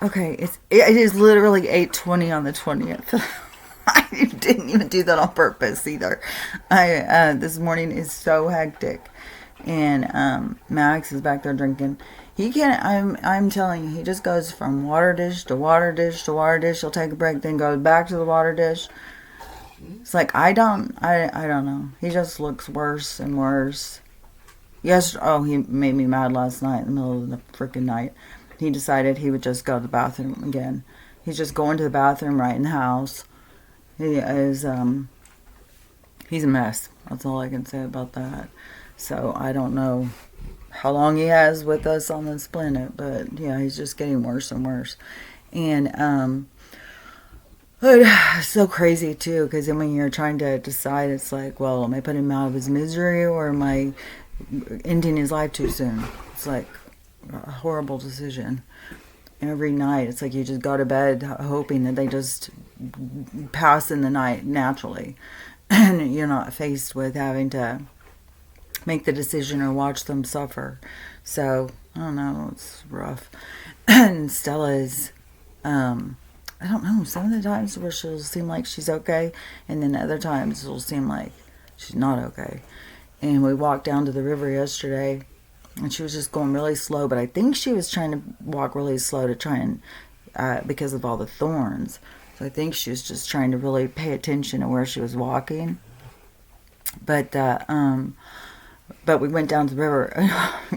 Okay, it is literally 8:20 on the 20th. I didn't even do that on purpose either. I This morning is so hectic, and Max is back there drinking. He can't. I'm telling you, he just goes from water dish to water dish to water dish. He'll take a break, then goes back to the water dish. It's like I don't know. He just looks worse and worse. Yes. Oh, he made me mad last night in the middle of the freaking night. He decided he would just go to the bathroom again. He's just going to the bathroom right in the house. He is he's a mess. That's all I can say about that. So I don't know how long he has with us on this planet, but yeah, he's just getting worse and worse. And it's so crazy too, because then when you're trying to decide, it's like, well, am I putting him out of his misery or am I ending his life too soon? It's like a horrible decision. Every night, it's like you just go to bed hoping that they just pass in the night naturally, and you're not faced with having to make the decision or watch them suffer. So I don't know, it's rough. And Stella's, I don't know, some of the times where she'll seem like she's okay, and then other times it'll seem like she's not okay. And we walked down to the river yesterday, and she was just going really slow, but I think she was trying to walk really slow to try and, because of all the thorns. So I think she was just trying to really pay attention to where she was walking. But we went down to the river.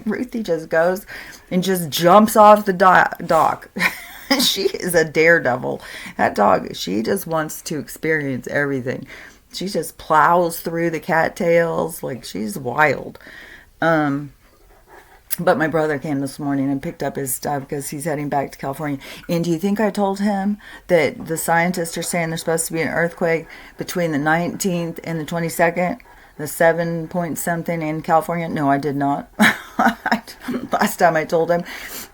Ruthie just goes and just jumps off the dock. She is a daredevil. That dog, she just wants to experience everything. She just plows through the cattails like she's wild. But my brother came this morning and picked up his stuff because he's heading back to California. And do you think I told him that the scientists are saying there's supposed to be an earthquake between the 19th and the 22nd? The 7 point something in California? No, I did not. Last time I told him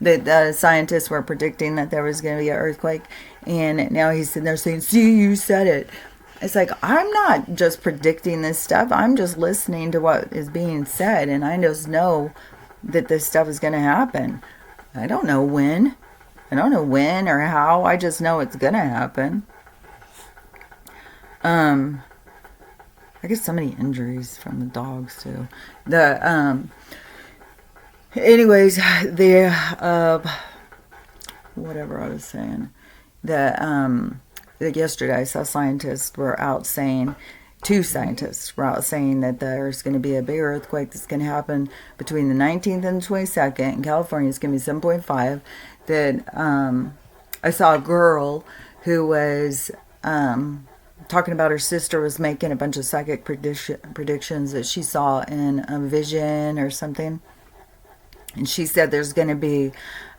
that the scientists were predicting that there was going to be an earthquake. And now he's sitting there saying, see, you said it. It's like, I'm not just predicting this stuff. I'm just listening to what is being said. And I just know that this stuff is going to happen. I don't know when. I don't know when or how. I just know it's going to happen. I get so many injuries from the dogs too. Anyways, whatever I was saying. Yesterday I saw scientists were out saying, two scientists were out saying that there's going to be a big earthquake that's going to happen between the 19th and the 22nd. In California, it's going to be 7.5. That I saw a girl who was talking about her sister was making a bunch of psychic predictions that she saw in a vision or something. And she said there's going to be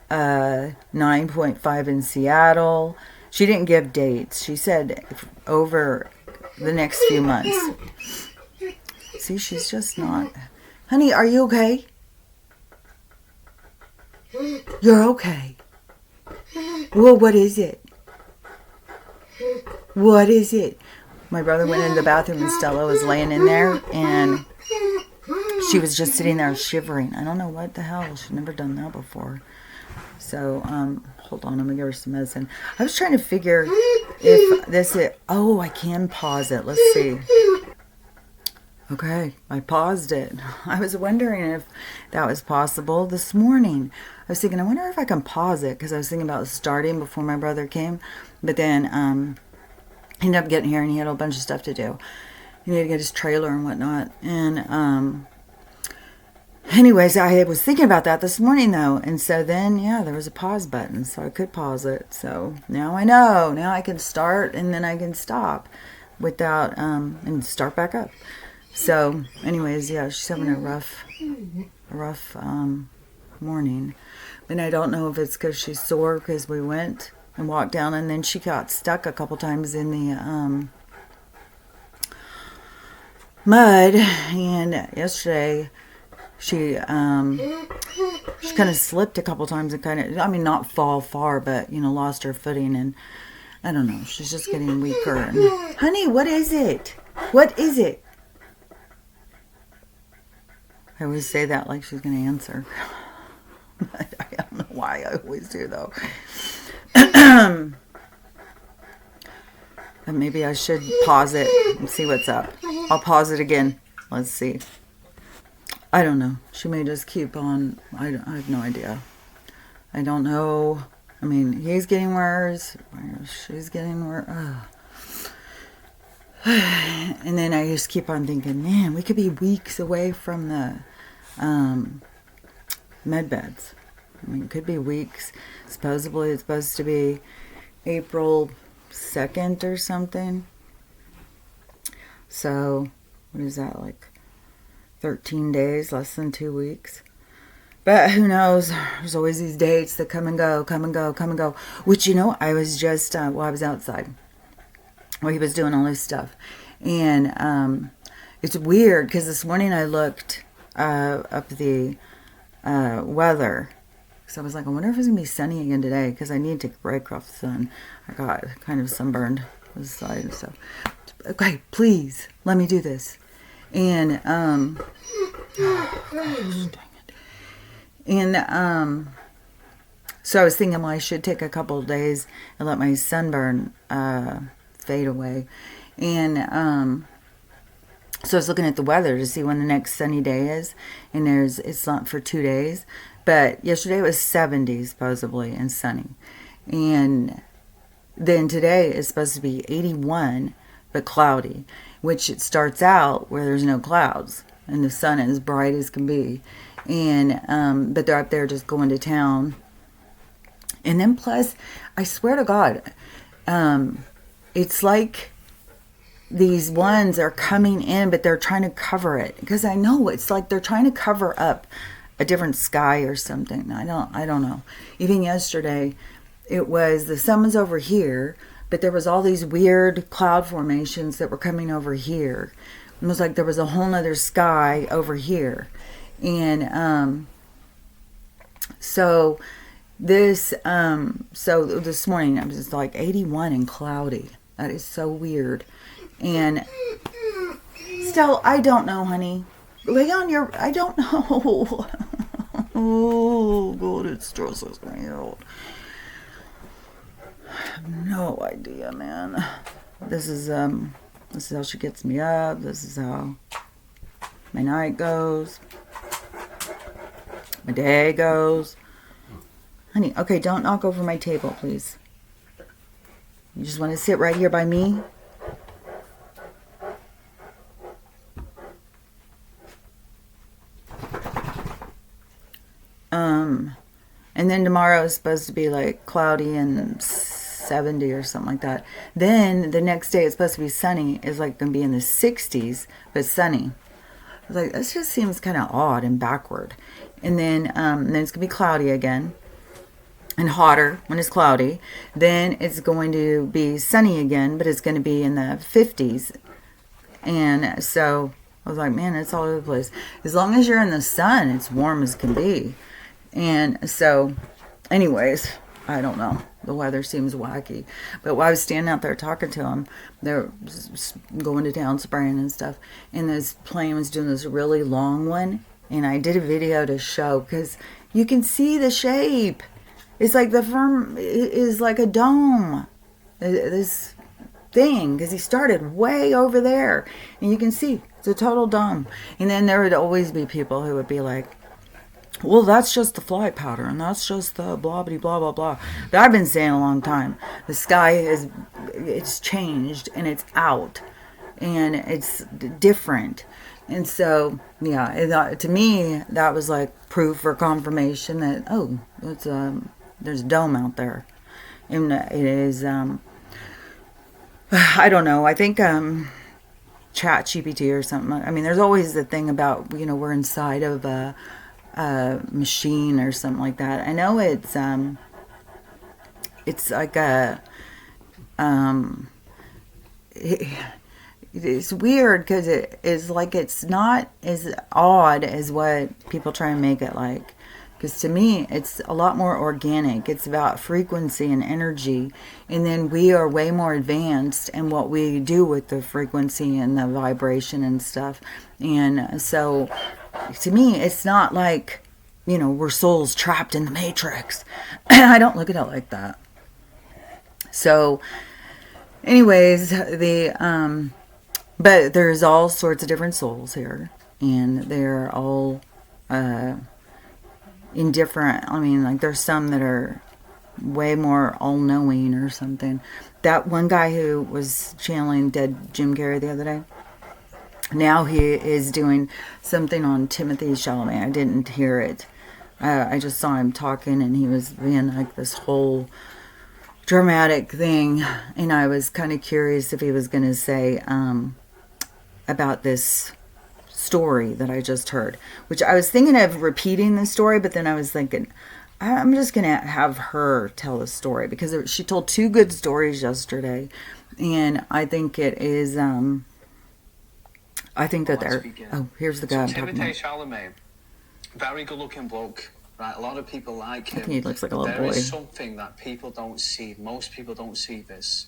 9.5 in Seattle. She didn't give dates. She said over the next few months. See, she's just not. Honey, are you okay? You're okay. Well, what is it? What is it? My brother went into the bathroom and Stella was laying in there and she was just sitting there shivering. I don't know what the hell. She's never done that before. So, hold on. I'm going to give her some medicine. I was trying to figure if this is... Oh, I can pause it. Let's see. Okay, I paused it. I was wondering if that was possible this morning. I was thinking, I wonder if I can pause it because I was thinking about starting before my brother came. But then, he ended up getting here and he had a bunch of stuff to do. He needed to get his trailer and whatnot. And, anyways, I was thinking about that this morning, though. And so then, yeah, there was a pause button, so I could pause it. So now I know. Now I can start, and then I can stop without, and start back up. So, anyways, yeah, she's having a rough morning. And I don't know if it's because she's sore because we went and walked down, and then she got stuck a couple times in the, mud. And yesterday... She kind of slipped a couple times and kind of, I mean, not fall far, but, lost her footing. And I don't know, she's just getting weaker. And, honey, what is it? What is it? I always say that like she's going to answer. I don't know why I always do, though. And maybe I should pause it and see what's up. I'll pause it again. Let's see. I don't know. She may just keep on. I have no idea. I don't know. I mean, he's getting worse. She's getting worse. And then I just keep on thinking, man, we could be weeks away from the med beds. I mean, it could be weeks. Supposedly it's supposed to be April 2nd or something. So, what is that, like 13 days, less than 2 weeks? But who knows? There's always these dates that come and go, come and go, come and go. Which, you know, I was just, I was outside while he was doing all this stuff. And it's weird because this morning I looked up the weather. So I was like, I wonder if it's going to be sunny again today because I need to take a break off the sun. I got kind of sunburned this side. So, okay, please, let me do this. And, so I was thinking, well, I should take a couple of days and let my sunburn fade away. And so I was looking at the weather to see when the next sunny day is. And it's not for 2 days. But yesterday it was 70 supposedly and sunny. And then today is supposed to be 81 but cloudy, which it starts out where there's no clouds and the sun is bright as can be. And but they're up there just going to town. And then plus, I swear to God, it's like these ones are coming in, but they're trying to cover it. Because I know it's like they're trying to cover up a different sky or something. I don't know. Even yesterday, it was the sun was over here, but there was all these weird cloud formations that were coming over here. It was like there was a whole nother sky over here. And so this morning it was just like 81 and cloudy. That is so weird. And still, I don't know, honey. Lay on your, I don't know. Oh, God, it stresses me out. I have no idea, man. This is how she gets me up. This is how my night goes. My day goes. Honey, okay, don't knock over my table, please. You just want to sit right here by me? And then tomorrow is supposed to be like cloudy and 70 or something like that. Then the next day it's supposed to be sunny. It's like going to be in the 60s, but sunny. I was like, this just seems kind of odd and backward. And then it's going to be cloudy again and hotter when it's cloudy. Then it's going to be sunny again, but it's going to be in the 50s. And so I was like, man, it's all over the place. As long as you're in the sun, it's warm as can be. And so, anyways, I don't know. The weather seems wacky. But while I was standing out there talking to them, they're going to town spraying and stuff. And this plane was doing this really long one. And I did a video to show because you can see the shape. It's like the firm is like a dome. This thing, because he started way over there. And you can see it's a total dome. And then there would always be people who would be like, well, that's just the flight pattern. That's just the blah, blah, blah, blah, blah. But I've been saying a long time. The sky it's changed and it's out. And it's different. And so, yeah, to me, that was like proof or confirmation that, oh, it's, there's a dome out there. And it is, I don't know. I think Chat GPT or something. I mean, there's always the thing about, we're inside of a machine or something like that. I know it's like it's weird because it is like it's not as odd as what people try and make it like. Because to me, it's a lot more organic. It's about frequency and energy. And then we are way more advanced in what we do with the frequency and the vibration and stuff. And so, to me, it's not like, we're souls trapped in the Matrix. I don't look at it like that. So, anyways, but there's all sorts of different souls here, and they're all in different. I mean, like there's some that are way more all-knowing or something. That one guy who was channeling dead Jim Carrey the other day, now he is doing something on Timothy Chalamet. I didn't hear it. I just saw him talking, and he was being like this whole dramatic thing, and I was kind of curious if he was going to say about this story that I just heard, which I was thinking of repeating the story, but then I was thinking, I'm just going to have her tell the story, because she told 2 good stories yesterday, and I think it is, I think that they're, oh, here's the guy I'm talking about. Timothée Chalamet, very good looking bloke, right? A lot of people like him. I think he looks like a little boy. There is something that people don't see. Most people don't see this.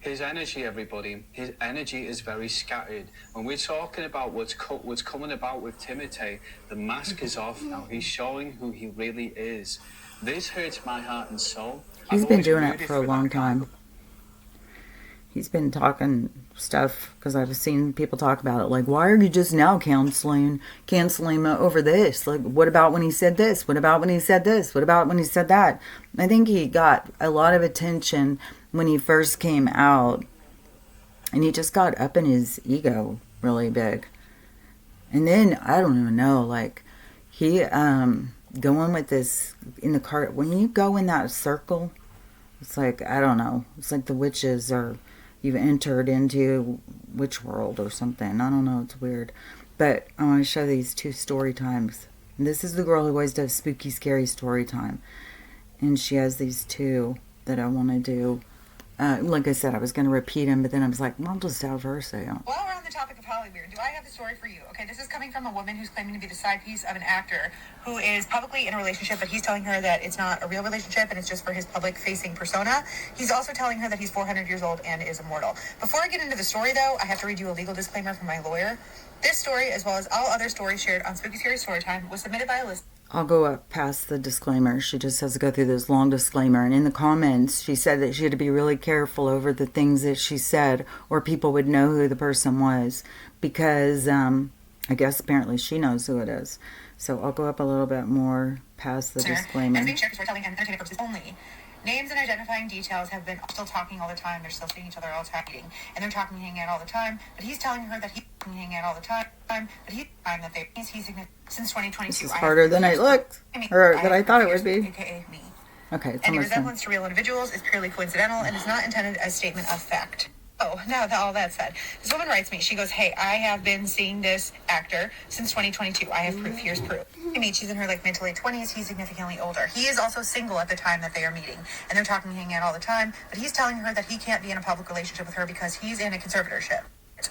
His energy, everybody, his energy is very scattered. When we're talking about what's coming about with Timothy, the mask is off now. He's showing who he really is. This hurts my heart and soul. He's been doing it for a long time. He's been talking stuff, because I've seen people talk about it. Like, why are you just now canceling over this? Like, what about when he said this? What about when he said this? What about when he said that? I think he got a lot of attention when he first came out, and he just got up in his ego really big. And then, I don't even know, like, he, going with this in the car, when you go in that circle, it's like, I don't know, it's like the witches are, you've entered into witch world or something. I don't know, it's weird. But I want to show these 2 story times. And this is the girl who always does spooky, scary story time. And she has these 2 that I want to do. Like I said, I was going to repeat them, but then I was like, I'll just have her say it. While we're on the topic of Hollyweird, do I have the story for you? Okay, this is coming from a woman who's claiming to be the side piece of an actor who is publicly in a relationship, but he's telling her that it's not a real relationship and it's just for his public-facing persona. He's also telling her that he's 400 years old and is immortal. Before I get into the story, though, I have to read you a legal disclaimer from my lawyer. This story, as well as all other stories shared on Spooky Scary Storytime, was submitted by a listener. I'll go up past the disclaimer. She just has to go through this long disclaimer. And in the comments, she said that she had to be really careful over the things that she said, or people would know who the person was. Because I guess apparently she knows who it is. So I'll go up a little bit more past the disclaimer. And being shared for storytelling and entertainment purposes only. Names and identifying details have been still talking all the time. They're still seeing each other all the time, and they're talking, hanging out all the time. But he's telling her that he's hanging out all the time. But he's time that he's since 2022. This is harder than I looked, or that I thought it would be. AKA me. Okay. Any resemblance to real individuals is purely coincidental and is not intended as a statement of fact. Oh, now that all that said, this woman writes me. She goes, "Hey, I have been seeing this actor since 2022. I have proof. Here's proof." I mean, she's in her mid to late 20s. He's significantly older. He is also single at the time that they are meeting, and they're talking, hanging out all the time. But he's telling her that he can't be in a public relationship with her because he's in a conservatorship.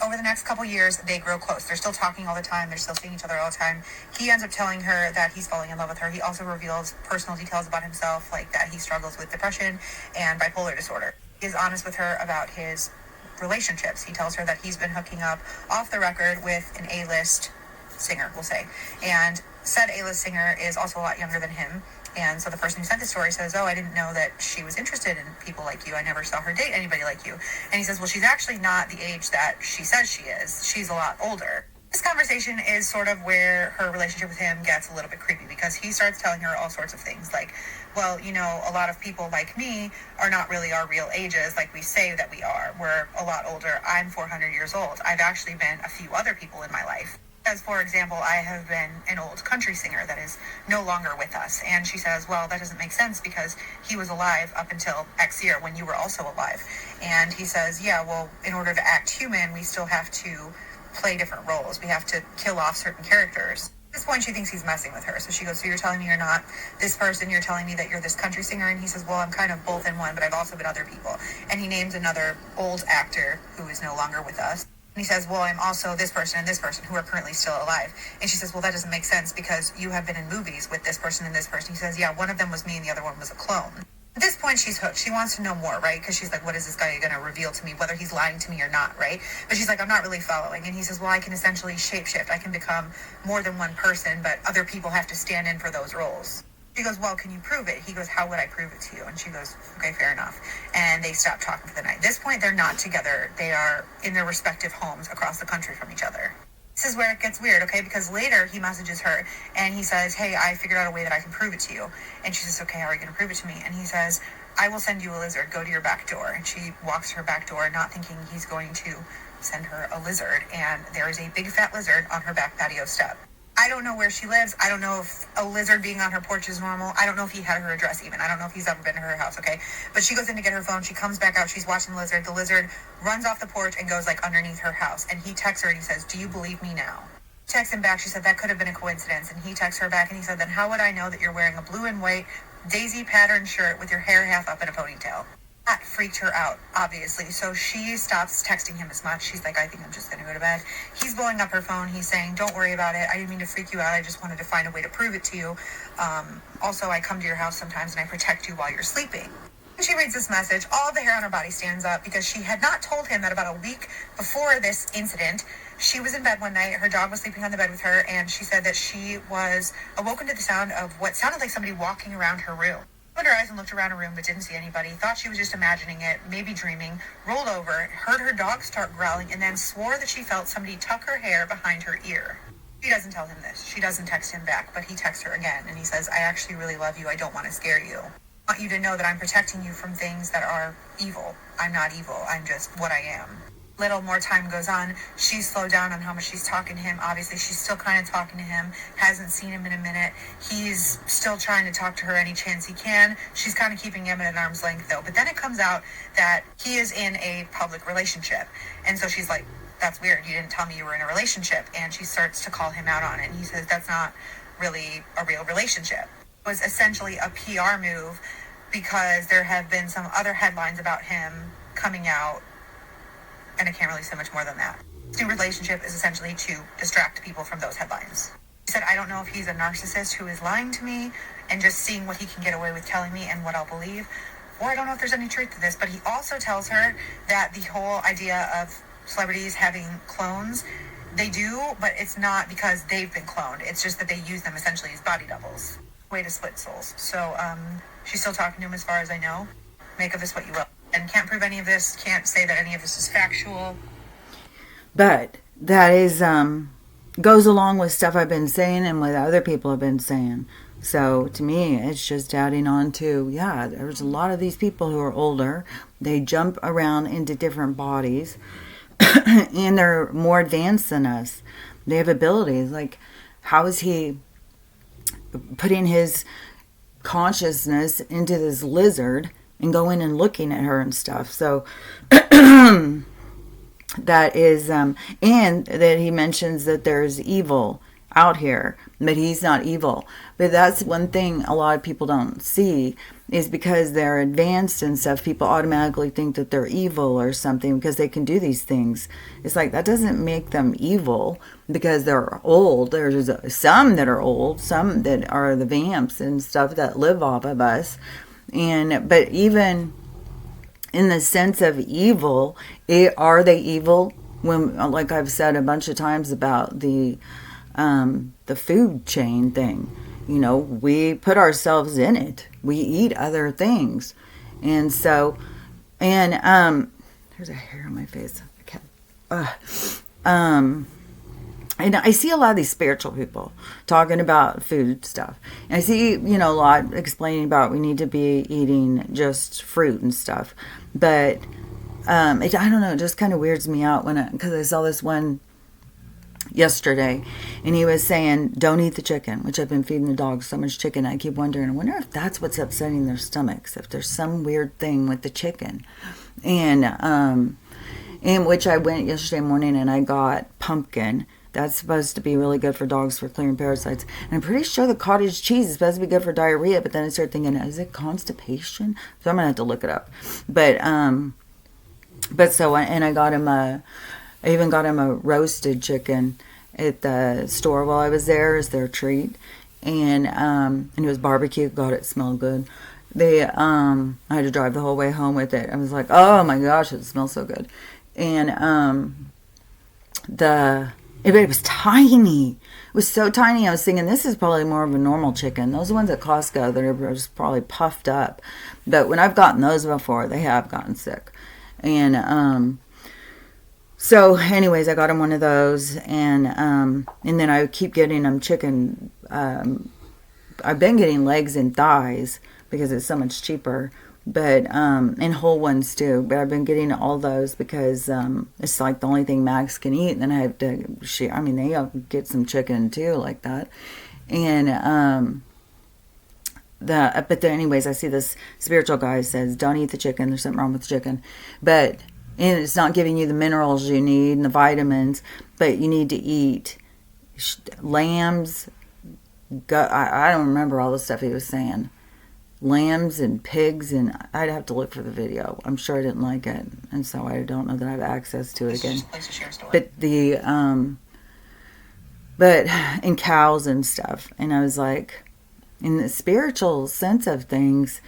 Over the next couple years, they grow close. They're still talking all the time. They're still seeing each other all the time. He ends up telling her that he's falling in love with her. He also reveals personal details about himself, like that he struggles with depression and bipolar disorder. He is honest with her about his relationships. He tells her that he's been hooking up off the record with an A-list singer, we'll say. And said A-list singer is also a lot younger than him. And so the person who sent the story says, "Oh, I didn't know that she was interested in people like you. I never saw her date anybody like you." And he says, "Well, she's actually not the age that she says she is. She's a lot older." This conversation is sort of where her relationship with him gets a little bit creepy, because he starts telling her all sorts of things like, "Well, you know, a lot of people like me are not really our real ages like we say that we are. We're a lot older. I'm 400 years old. I've actually been a few other people in my life. As for example, I have been an old country singer that is no longer with us." And she says, "Well, that doesn't make sense because he was alive up until X year when you were also alive." And he says, "Yeah, well, in order to act human, we still have to play different roles. We have to kill off certain characters." At this point, she thinks he's messing with her. So she goes, "So you're telling me you're not this person, you're telling me that you're this country singer?" And he says, "Well, I'm kind of both in one, but I've also been other people." And he names another old actor who is no longer with us. And he says, "Well, I'm also this person and this person who are currently still alive." And she says, "Well, that doesn't make sense because you have been in movies with this person and this person." He says, "Yeah, one of them was me and the other one was a clone." At this point, she's hooked. She wants to know more, right? Because she's like, what is this guy going to reveal to me, whether he's lying to me or not, right? But she's like, I'm not really following. And he says, well, I can essentially shapeshift. I can become more than one person, but other people have to stand in for those roles. She goes, well, can you prove it? He goes, how would I prove it to you? And she goes, okay, fair enough. And they stop talking for the night. At this point, they're not together. They are in their respective homes across the country from each other. This is where it gets weird, okay? Because later he messages her and he says, hey, I figured out a way that I can prove it to you. And she says, okay, how are you going to prove it to me? And he says, I will send you a lizard. Go to your back door. And she walks to her back door, not thinking he's going to send her a lizard. And there is a big fat lizard on her back patio step. I don't know where she lives. I don't know if a lizard being on her porch is normal. I don't know if he had her address even. I don't know if he's ever been to her house, okay? But she goes in to get her phone. She comes back out. She's watching the lizard. The lizard runs off the porch and goes like underneath her house. And he texts her and he says, do you believe me now? Texts him back. She said, that could have been a coincidence. And he texts her back and he said, then how would I know that you're wearing a blue and white daisy pattern shirt with your hair half up in a ponytail? That freaked her out, obviously. So she stops texting him as much. She's like, I think I'm just going to go to bed. He's blowing up her phone. He's saying, don't worry about it. I didn't mean to freak you out. I just wanted to find a way to prove it to you. Also, I come to your house sometimes and I protect you while you're sleeping. When she reads this message, all of the hair on her body stands up because she had not told him that about a week before this incident, she was in bed one night. Her dog was sleeping on the bed with her, and she said that she was awoken to the sound of what sounded like somebody walking around her room. Opened her eyes and looked around her room but didn't see anybody, thought she was just imagining it, maybe dreaming, rolled over, heard her dog start growling, and then swore that she felt somebody tuck her hair behind her ear. She doesn't tell him this. She doesn't text him back, but he texts her again, and he says, I actually really love you. I don't want to scare you. I want you to know that I'm protecting you from things that are evil. I'm not evil. I'm just what I am. Little more time goes on. She's slowed down on how much she's talking to him. Obviously, she's still kind of talking to him. Hasn't seen him in a minute. He's still trying to talk to her any chance he can. She's kind of keeping him at an arm's length, though. But then it comes out that he is in a public relationship. And so she's like, that's weird. You didn't tell me you were in a relationship. And she starts to call him out on it. And he says, that's not really a real relationship. It was essentially a PR move because there have been some other headlines about him coming out. And I can't really say much more than that. His new relationship is essentially to distract people from those headlines. He said, I don't know if he's a narcissist who is lying to me and just seeing what he can get away with telling me and what I'll believe, or I don't know if there's any truth to this, but he also tells her that the whole idea of celebrities having clones, they do, but it's not because they've been cloned. It's just that they use them essentially as body doubles. Way to split souls. So she's still talking to him as far as I know. Make of this what you will. And can't prove any of this, can't say that any of this is factual. But that is goes along with stuff I've been saying and what other people have been saying. So to me, it's just adding on to, yeah, there's a lot of these people who are older. They jump around into different bodies and they're more advanced than us. They have abilities. Like, how is he putting his consciousness into this lizard and going and looking at her and stuff? So that is, and that he mentions that there's evil out here, but he's not evil. But that's one thing a lot of people don't see, is because they're advanced and stuff, people automatically think that they're evil or something because they can do these things. It's like, that doesn't make them evil because they're old. There's some that are old, some that are the vamps and stuff that live off of us. But even in the sense of evil, are they evil? When, like I've said a bunch of times about the food chain thing, you know, we put ourselves in it. We eat other things, and so, there's a hair on my face. And I see a lot of these spiritual people talking about food stuff. And I see, you know, a lot explaining about we need to be eating just fruit and stuff. But I don't know, it just kind of weirds me out because I saw this one yesterday, and he was saying, don't eat the chicken, which I've been feeding the dogs so much chicken. I keep wondering, I wonder if that's what's upsetting their stomachs, if there's some weird thing with the chicken. And which I went yesterday morning and I got pumpkin. That's supposed to be really good for dogs for clearing parasites. And I'm pretty sure the cottage cheese is supposed to be good for diarrhea, but then I started thinking, is it constipation? So I'm going to have to look it up. But so, and I got him I even got him a roasted chicken at the store while I was there as their treat. And it was barbecue. God, it smelled good. I had to drive the whole way home with it. I was like, oh my gosh, it smells so good. And it was tiny. was so tiny. I was thinking this is probably more of a normal chicken. Those ones at Costco that are just probably puffed up. But when I've gotten those before, they have gotten sick. And so anyways, I got him one of those, and then I keep getting him chicken. I've been getting legs and thighs because it's so much cheaper, but and whole ones too. But I've been getting all those because it's like the only thing Max can eat. And then I have to share. I mean, they get some chicken too, like that. And but then anyways, I see this spiritual guy says, "Don't eat the chicken. There's something wrong with the chicken," and it's not giving you the minerals you need and the vitamins. But you need to eat lambs. I don't remember all the stuff he was saying. Lambs and pigs, and I'd have to look for the video. I'm sure I didn't like it, and so I don't know that I have access to it again. But and cows and stuff, and I was like, in the spiritual sense of things,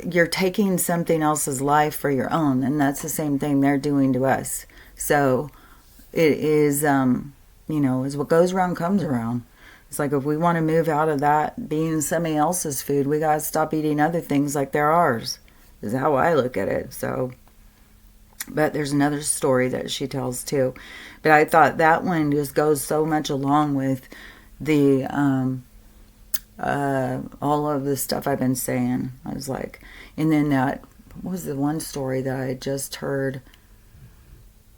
you're taking something else's life for your own, and that's the same thing they're doing to us. So it is, is what goes around comes around. It's like if we want to move out of that being somebody else's food, we got to stop eating other things like they're ours, is how I look at it. So, but there's another story that she tells too. But I thought that one just goes so much along with the, all of the stuff I've been saying. I was like, and then what was the one story that I just heard,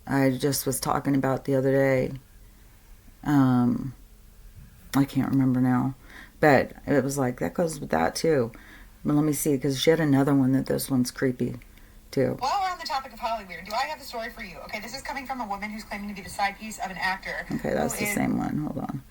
I just was talking about the other day. I can't remember now, but it was like, that goes with that too. But let me see, because she had another one that this one's creepy too. While we're on the topic of Hollyweird, do I have a story for you? Okay, this is coming from a woman who's claiming to be the side piece of an actor. Okay, that's the same one. Hold on.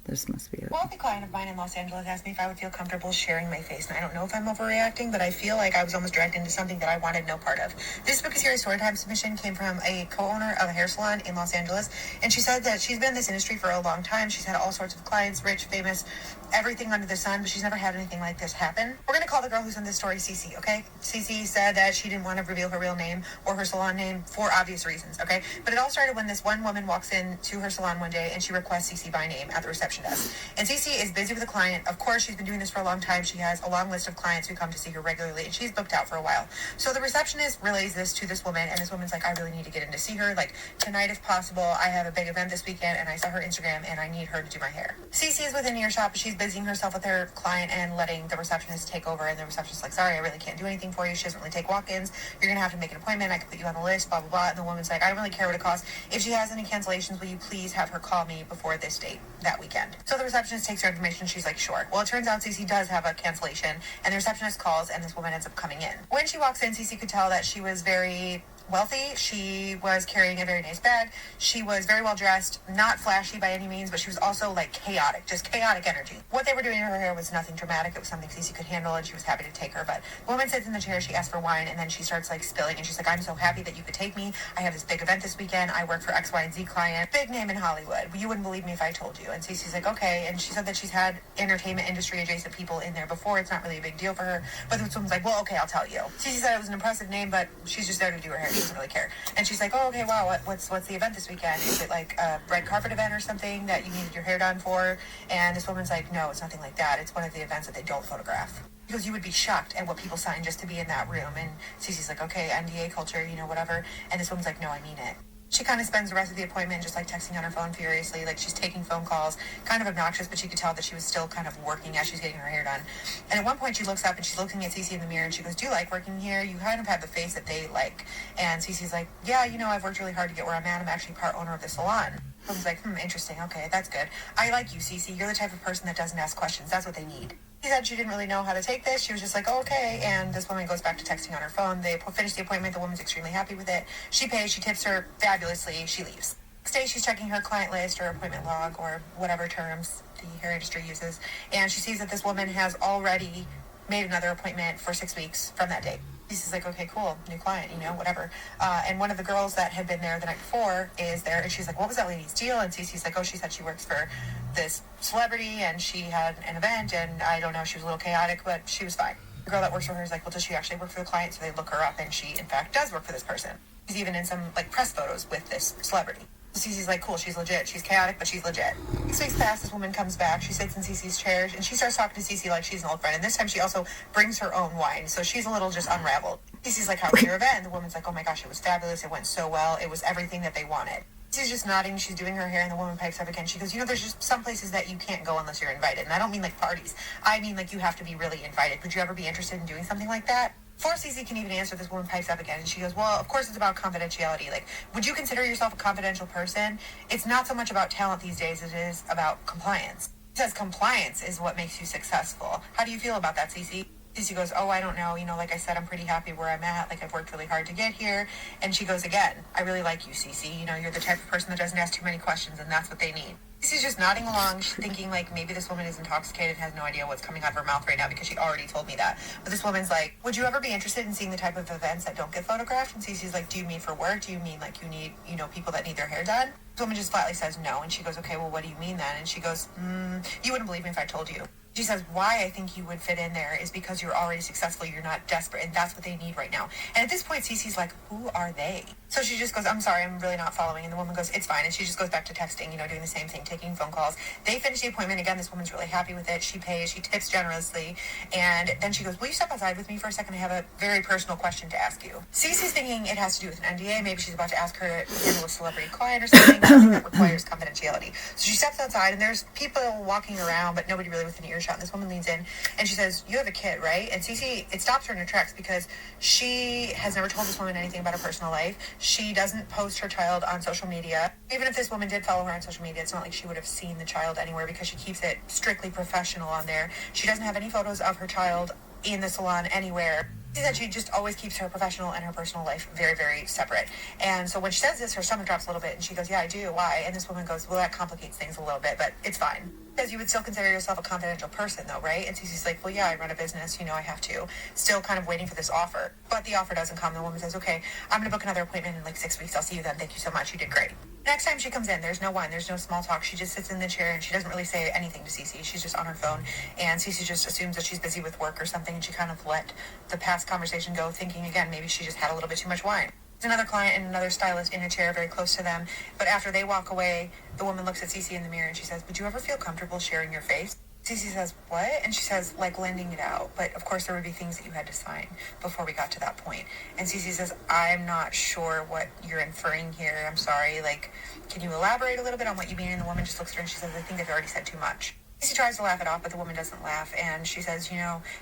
This must be it. A wealthy client of mine in Los Angeles asked me if I would feel comfortable sharing my face. And I don't know if I'm overreacting, but I feel like I was almost dragged into something that I wanted no part of. This Spooky Series Storytime submission came from a co-owner of a hair salon in Los Angeles. And she said that she's been in this industry for a long time. She's had all sorts of clients, rich, famous, everything under the sun, but she's never had anything like this happen. We're going to call the girl who sent this story Cece, okay? Cece said that she didn't want to reveal her real name or her salon name for obvious reasons, okay? But it all started when this one woman walks in to her salon one day and she requests Cece by name at the reception desk. And Cece is busy with a client. Of course, she's been doing this for a long time. She has a long list of clients who come to see her regularly, and she's booked out for a while. So the receptionist relays this to this woman, and this woman's like, I really need to get in to see her, like, tonight if possible. I have a big event this weekend, and I saw her Instagram, and I need her to do my hair. Cece is within earshot, but she's busying herself with her client and letting the receptionist take over, and the receptionist's like, sorry, I really can't do anything for you. She doesn't really take walk-ins. You're going to have to make an appointment. I can put you on the list, blah, blah, blah. And the woman's like, I don't really care what it costs. If she has any cancellations, will you please have her call me before this date that weekend? So the receptionist takes her information. She's like, sure. Well, it turns out Cece does have a cancellation, and the receptionist calls, and this woman ends up coming in. When she walks in, Cece could tell that she was very wealthy. She was carrying a very nice bag. She was very well dressed, not flashy by any means, but she was also like chaotic, just chaotic energy. What they were doing to her hair was nothing dramatic. It was something Cece could handle, and she was happy to take her. But the woman sits in the chair, she asks for wine, and then she starts like spilling, and she's like, I'm so happy that you could take me. I have this big event this weekend. I work for X, Y, and Z client. Big name in Hollywood. You wouldn't believe me if I told you. And Cece's like, okay. And she said that she's had entertainment industry adjacent people in there before. It's not really a big deal for her. But this woman's like, well, okay, I'll tell you. Cece said it was an impressive name, but she's just there to do her hair. She doesn't really care. And she's like, oh, okay, wow, what's the event this weekend? Is it like a red carpet event or something that you needed your hair done for? And this woman's like, no, it's nothing like that. It's one of the events that they don't photograph. Because you would be shocked at what people sign just to be in that room. And Cece's like, okay, NDA culture, whatever. And this woman's like, no, I mean it. She kind of spends the rest of the appointment just like texting on her phone furiously, like she's taking phone calls, kind of obnoxious, but she could tell that she was still kind of working as she's getting her hair done. And at one point she looks up and she's looking at Cece in the mirror and she goes, do you like working here? You kind of have the face that they like. And Cece's like, yeah, I've worked really hard to get where I'm at. I'm actually part owner of the salon. I was like, interesting. Okay, that's good. I like you, Cece. You're the type of person that doesn't ask questions. That's what they need. She said she didn't really know how to take this. She was just like, oh, okay. And this woman goes back to texting on her phone. They finish the appointment. The woman's extremely happy with it. She pays. She tips her fabulously. She leaves. Next day, she's checking her client list or appointment log or whatever terms the hair industry uses. And she sees that this woman has already made another appointment for 6 weeks from that date. She's like, okay, cool, new client, whatever. And one of the girls that had been there the night before is there, and she's like, what was that lady's deal? And Cece's like, oh, she said she works for this celebrity, and she had an event, and I don't know, she was a little chaotic, but she was fine. The girl that works for her is like, well, does she actually work for the client? So they look her up, and she, in fact, does work for this person. She's even in some, press photos with this celebrity. Cece's like, cool, she's legit. She's chaotic, but she's legit. 6 weeks pass, this woman comes back. She sits in Cece's chair, and she starts talking to Cece like she's an old friend. And this time she also brings her own wine, so she's a little just unraveled. Cece's like, how was your event? And the woman's like, oh my gosh, it was fabulous. It went so well. It was everything that they wanted. She's just nodding. She's doing her hair, and the woman pipes up again. She goes, there's just some places that you can't go unless you're invited. And I don't mean like parties. I mean like you have to be really invited. Would you ever be interested in doing something like that? Before Cece can even answer, this woman pipes up again, and she goes, well, of course it's about confidentiality. Like, would you consider yourself a confidential person? It's not so much about talent these days as it is about compliance. It says compliance is what makes you successful. How do you feel about that, Cece? Cece goes, oh, I don't know. Like I said, I'm pretty happy where I'm at. Like, I've worked really hard to get here. And she goes again, I really like you, Cece. You're the type of person that doesn't ask too many questions, and that's what they need. Cece's just nodding along. She's thinking, like, maybe this woman is intoxicated and has no idea what's coming out of her mouth right now because she already told me that. But this woman's like, would you ever be interested in seeing the type of events that don't get photographed? And Cece's like, do you mean for work? Do you mean, like, you need, people that need their hair done? This woman just flatly says no. And she goes, okay, well, what do you mean then? And she goes, you wouldn't believe me if I told you. She says, why I think you would fit in there is because you're already successful, you're not desperate, and that's what they need right now. And at this point, Cece's like, who are they? So she just goes, I'm sorry, I'm really not following. And the woman goes, it's fine. And she just goes back to texting, doing the same thing, taking phone calls. They finish the appointment. Again, this woman's really happy with it. She pays, she tips generously. And then she goes, will you step outside with me for a second? I have a very personal question to ask you. Cece's thinking it has to do with an NDA. Maybe she's about to ask her to handle a celebrity client or something that requires confidentiality. So she steps outside, and there's people walking around, but nobody really within earshot. And this woman leans in, and she says, you have a kid, right? And Cece, it stops her in her tracks because she has never told this woman anything about her personal life. She doesn't post her child on social media. Even if this woman did follow her on social media, it's not like she would have seen the child anywhere because she keeps it strictly professional on there. She doesn't have any photos of her child in the salon anywhere. She said she just always keeps her professional and her personal life very, very separate. And so when she says this, her stomach drops a little bit, and she goes, yeah, I do. Why? And this woman goes, well, that complicates things a little bit, but it's fine. Because you would still consider yourself a confidential person, though, right? And Cece's like, well, yeah, I run a business, I have to. Still kind of waiting for this offer. But the offer doesn't come. The woman says, okay, I'm going to book another appointment in like 6 weeks. I'll see you then. Thank you so much. You did great. Next time she comes in, there's no wine, there's no small talk. She just sits in the chair, and she doesn't really say anything to Cece. She's just on her phone, and Cece just assumes that she's busy with work or something, and she kind of let the past conversation go, thinking, again, maybe she just had a little bit too much wine. There's another client and another stylist in a chair very close to them, but after they walk away, the woman looks at Cece in the mirror, and she says, would you ever feel comfortable sharing your face? Cece says, what? And she says, like lending it out. But of course there would be things that you had to sign before we got to that point. And Cece says, I'm not sure what you're inferring here. I'm sorry. Like, can you elaborate a little bit on what you mean? And the woman just looks at her and she says, I think I've already said too much. Cece tries to laugh it off, but the woman doesn't laugh. And she says,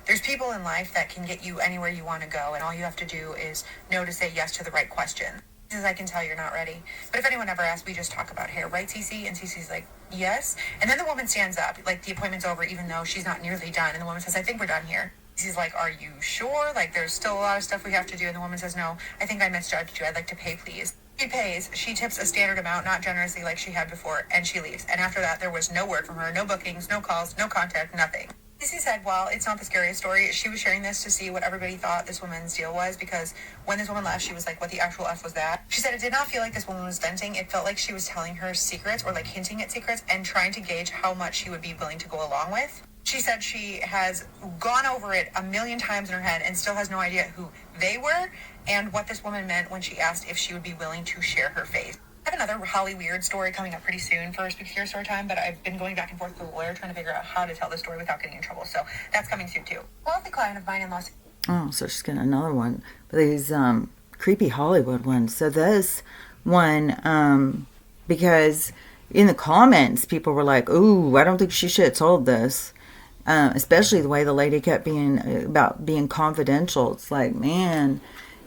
there's people in life that can get you anywhere you want to go. And all you have to do is know to say yes to the right question. She says, I can tell you're not ready. But if anyone ever asks, we just talk about hair, right, Cece? And Cece's like, yes. And then the woman stands up, like the appointment's over, even though she's not nearly done. And the woman says, I think we're done here. Cece's like, are you sure? Like, there's still a lot of stuff we have to do. And the woman says, no, I think I misjudged you. I'd like to pay, please. She pays. She tips a standard amount, not generously like she had before, and she leaves. And after that, there was no word from her, no bookings, no calls, no contact, nothing. Cece said, well, it's not the scariest story. She was sharing this to see what everybody thought this woman's deal was, because when this woman left, she was like, what the actual F was that? She said it did not feel like this woman was venting. It felt like she was telling her secrets, or like hinting at secrets, and trying to gauge how much she would be willing to go along with. She said she has gone over it a million times in her head and still has no idea who they were and what this woman meant when she asked if she would be willing to share her face. I have another Holly Weird story coming up pretty soon for Speak Here Story Time, but I've been going back and forth with a lawyer trying to figure out how to tell this story without getting in trouble. So that's coming soon too. Well, the client of mine in Los Oh, so she's getting another one. But these creepy Hollywood ones. So this one, because in the comments, people were like, ooh, I don't think she should have told this. Especially the way the lady kept being about being confidential. It's like, man,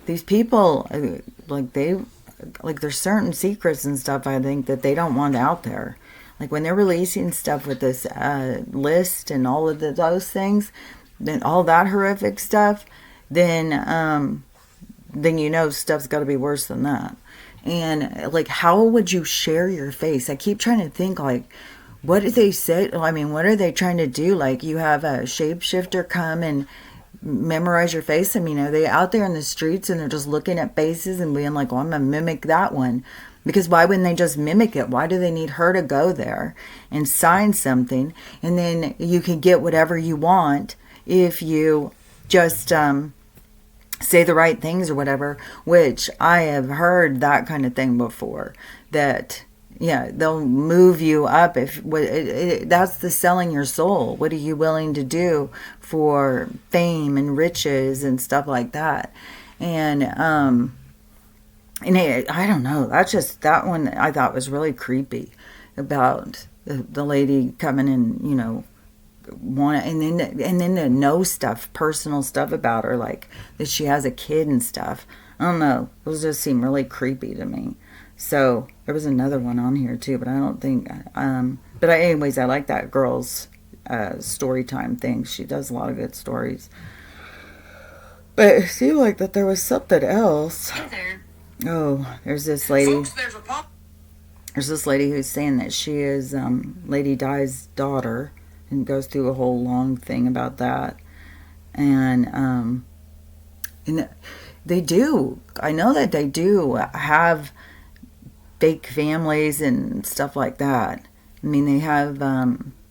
these people, there's certain secrets and stuff, I think, that they don't want out there. Like when they're releasing stuff with this list and all of those things, then all that horrific stuff, then stuff's got to be worse than that. And like, how would you share your face? I keep trying to think, like, what did they say? I mean, what are they trying to do? Like, you have a shapeshifter come and memorize your face? I mean, are they out there in the streets and they're just looking at faces and being like, well, I'm going to mimic that one? Because why wouldn't they just mimic it? Why do they need her to go there and sign something? And then you can get whatever you want if you just say the right things or whatever, which I have heard that kind of thing before, that Yeah, they'll move you up if that's the selling your soul. What are you willing to do for fame and riches and stuff like that? And I don't know. That's just that one I thought was really creepy about the lady coming in, and then to know stuff, personal stuff about her, like that she has a kid and stuff. I don't know. Those just seem really creepy to me. So there was another one on here too, but I don't think. Anyways, I like that girl's story time thing. She does a lot of good stories. But it seemed like that there was something else. Hey there. Oh, there's this lady. Folks, There's this lady who's saying that she is Lady Di's daughter, and goes through a whole long thing about that. And they do. I know that they do have fake families and stuff like that. I mean, they have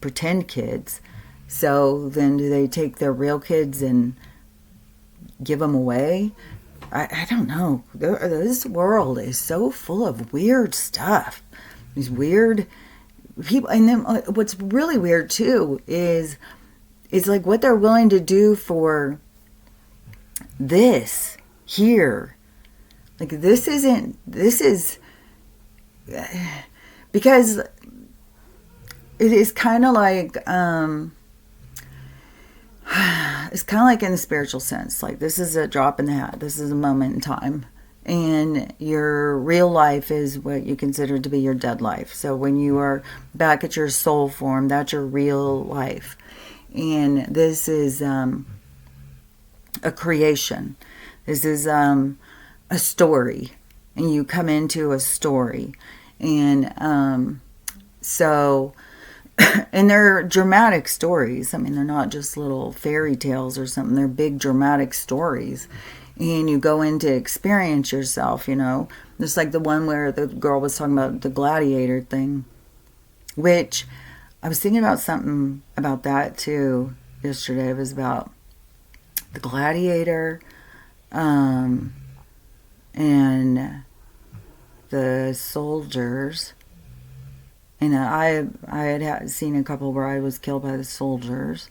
pretend kids. So then do they take their real kids and give them away? I don't know. This world is so full of weird stuff. These weird people. And then what's really weird too is like what they're willing to do for this here. Like this is because it is kind of like it's kind of like in the spiritual sense. Like this is a drop in the hat. This is a moment in time. And your real life is what you consider to be your dead life. So when you are back at your soul form, that's your real life. And this is a creation. This is a story. And you come into a story. And so... and they're dramatic stories. I mean, they're not just little fairy tales or something. They're big dramatic stories. And you go in to experience yourself, Just like the one where the girl was talking about the gladiator thing. Which, I was thinking about something about that too yesterday. It was about the gladiator and the soldiers. And I had seen a couple where I was killed by the soldiers,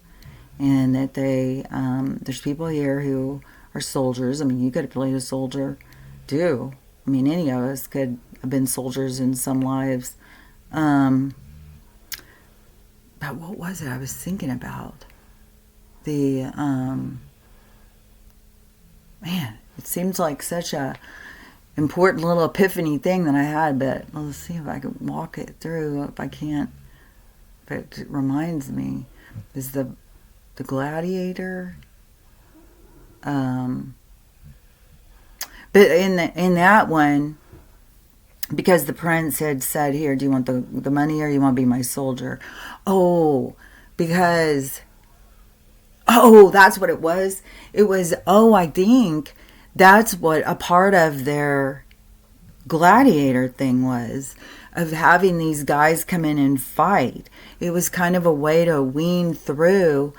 and that there's people here who are soldiers. I mean, you could have played a soldier, too. I mean, any of us could have been soldiers in some lives. But what was it I was thinking about? Man, it seems like such a important little epiphany thing that I had, but let's see if I can walk it through. If I can't, but it reminds me, is the gladiator. But in that one, because the prince had said, "Here, do you want the money or you want to be my soldier?" Oh, because that's what it was. It was I think. That's what a part of their gladiator thing was, of having these guys come in and fight. It was kind of a way to wean through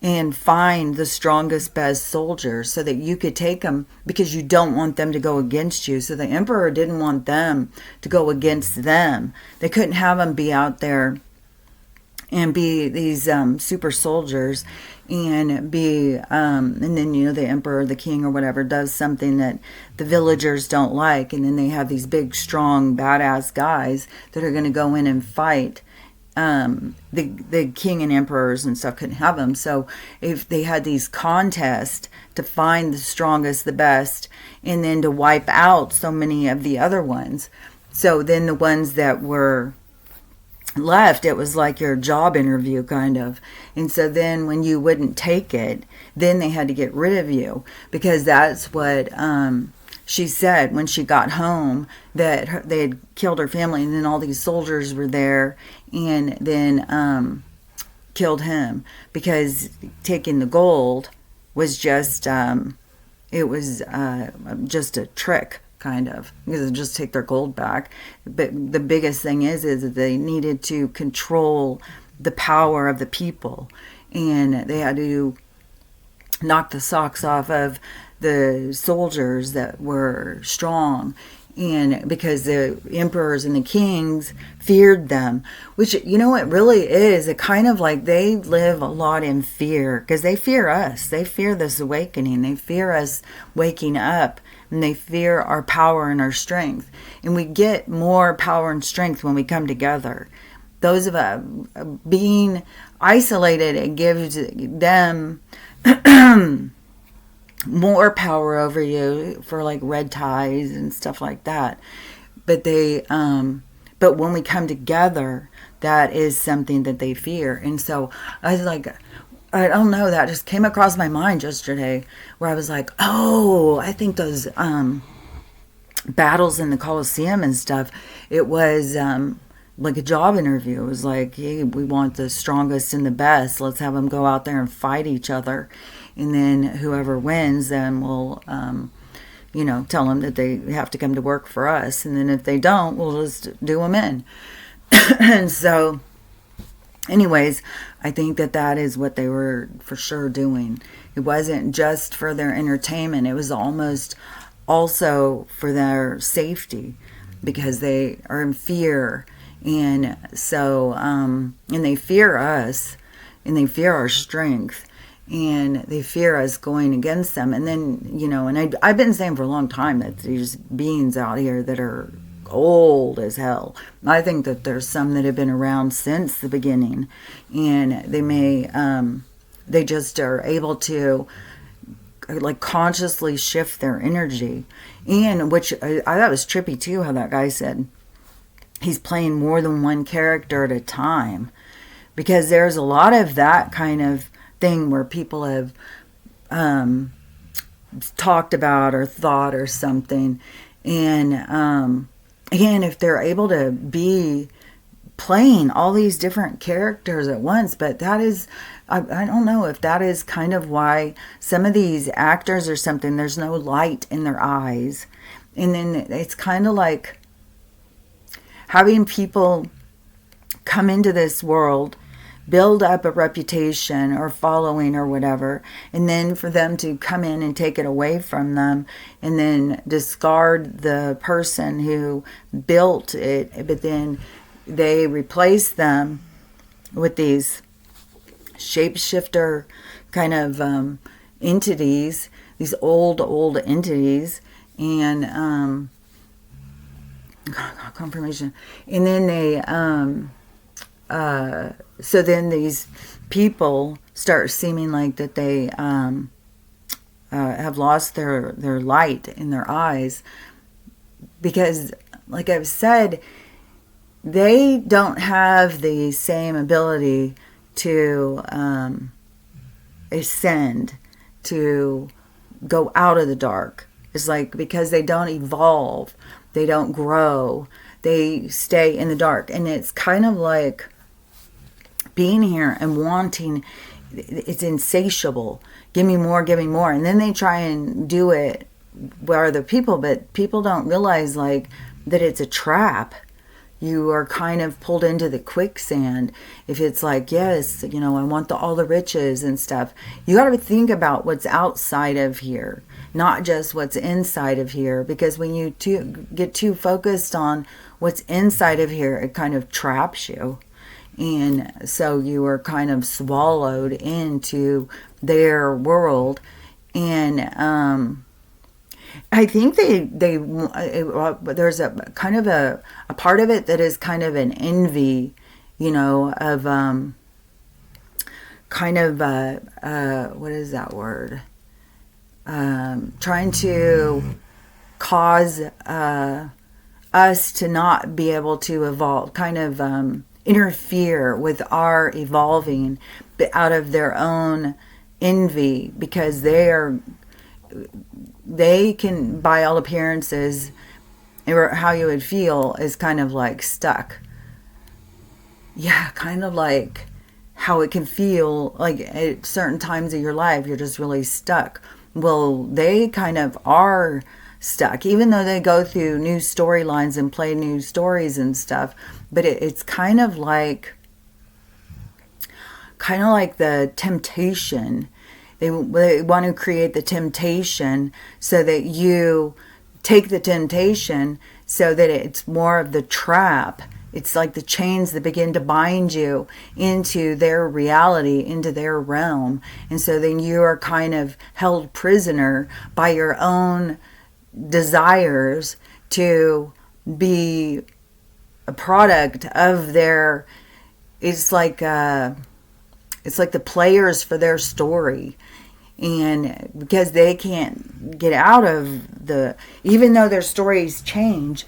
and find the strongest, best soldiers so that you could take them, because you don't want them to go against you. So the emperor didn't want them to go against them. They couldn't have them be out there and be these super soldiers and be and then the emperor, the king or whatever, does something that the villagers don't like, and then they have these big strong badass guys that are going to go in and fight. The king and emperors and stuff couldn't have them. So if they had these contests to find the strongest, the best, and then to wipe out so many of the other ones, so then the ones that were left, it was like your job interview kind of. And so then when you wouldn't take it, then they had to get rid of you, because that's what she said when she got home, that they had killed her family, and then all these soldiers were there and then killed him, because taking the gold was just it was just a trick, kind of, because they just take their gold back. But the biggest thing is that they needed to control the power of the people, and they had to knock the socks off of the soldiers that were strong, And because the emperors and the kings feared them, which, you know, it really is. It kind of like they live a lot in fear because they fear us. They fear this awakening. They fear us waking up, and they fear our power and our strength. And we get more power and strength when we come together. Those of us being isolated, it gives them more power over you for like red ties and stuff like that. But but when we come together, that is something that they fear. And so I was like, I don't know, that just came across my mind yesterday, where I was like, oh, I think those battles in the Colosseum and stuff, it was like a job interview. It was like, hey, we want the strongest and the best. Let's have them go out there and fight each other. And then whoever wins, then we'll, tell them that they have to come to work for us. And then if they don't, we'll just do them in. And so, anyways, I think that is what they were for sure doing. It wasn't just for their entertainment. It was almost also for their safety, because they are in fear. And so, and they fear us, and they fear our strength. And they fear us going against them. And then, and I've been saying for a long time that there's beings out here that are old as hell. I think that there's some that have been around since the beginning. And they may, they just are able to like consciously shift their energy. And which I thought was trippy too, how that guy said he's playing more than one character at a time. Because there's a lot of that kind of thing where people have talked about or thought or something, and if they're able to be playing all these different characters at once, but that is, I don't know if that is kind of why some of these actors or something, there's no light in their eyes, and then it's kind of like having people come into this world, build up a reputation or following or whatever, and then for them to come in and take it away from them and then discard the person who built it, but then they replace them with these shapeshifter kind of entities, these old entities, and confirmation, and then they so then these people start seeming like that they have lost their light in their eyes, because, like I've said, they don't have the same ability to ascend, to go out of the dark. It's like, because they don't evolve, they don't grow, they stay in the dark. And it's kind of like being here and wanting, it's insatiable. Give me more, give me more. And then they try and do it with other people, but people don't realize like that it's a trap. You are kind of pulled into the quicksand. If it's like, yes, I want all the riches and stuff. You got to think about what's outside of here, not just what's inside of here. Because when you get too focused on what's inside of here, it kind of traps you. And so you are kind of swallowed into their world. And I think there's a kind of a part of it that is kind of an envy, of kind of what is that word? Trying to cause us to not be able to evolve, kind of interfere with our evolving, but out of their own envy, because they can, by all appearances, or how you would feel, is kind of like stuck. Yeah, kind of like how it can feel like at certain times of your life, you're just really stuck. Well, they kind of are stuck, even though they go through new storylines and play new stories and stuff. But it's kind of like the temptation. They want to create the temptation so that you take the temptation so that it's more of the trap. It's like the chains that begin to bind you into their reality, into their realm. And so then you are kind of held prisoner by your own desires to be a product of their, it's like the players for their story. And because they can't get out of even though their stories change,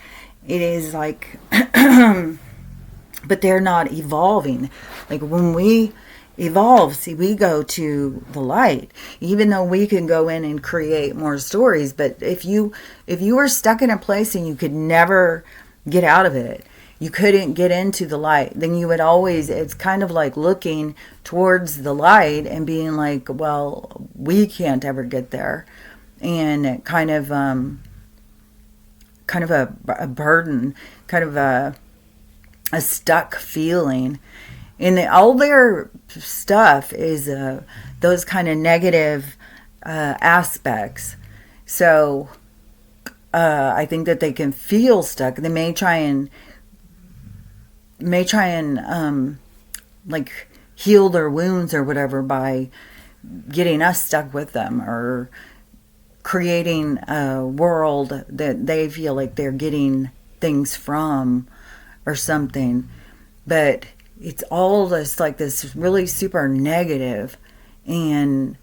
it is like, but they're not evolving. Like when we evolve, see, we go to the light, even though we can go in and create more stories. But if you were stuck in a place and you could never get out of it, you couldn't get into the light, then you would always, it's kind of like looking towards the light and being like, well, we can't ever get there. And kind of a burden, kind of a stuck feeling. And all their stuff is those kind of negative aspects. So I think that they can feel stuck. They may try and like heal their wounds or whatever by getting us stuck with them, or creating a world that they feel like they're getting things from or something. But it's all just like this really super negative. And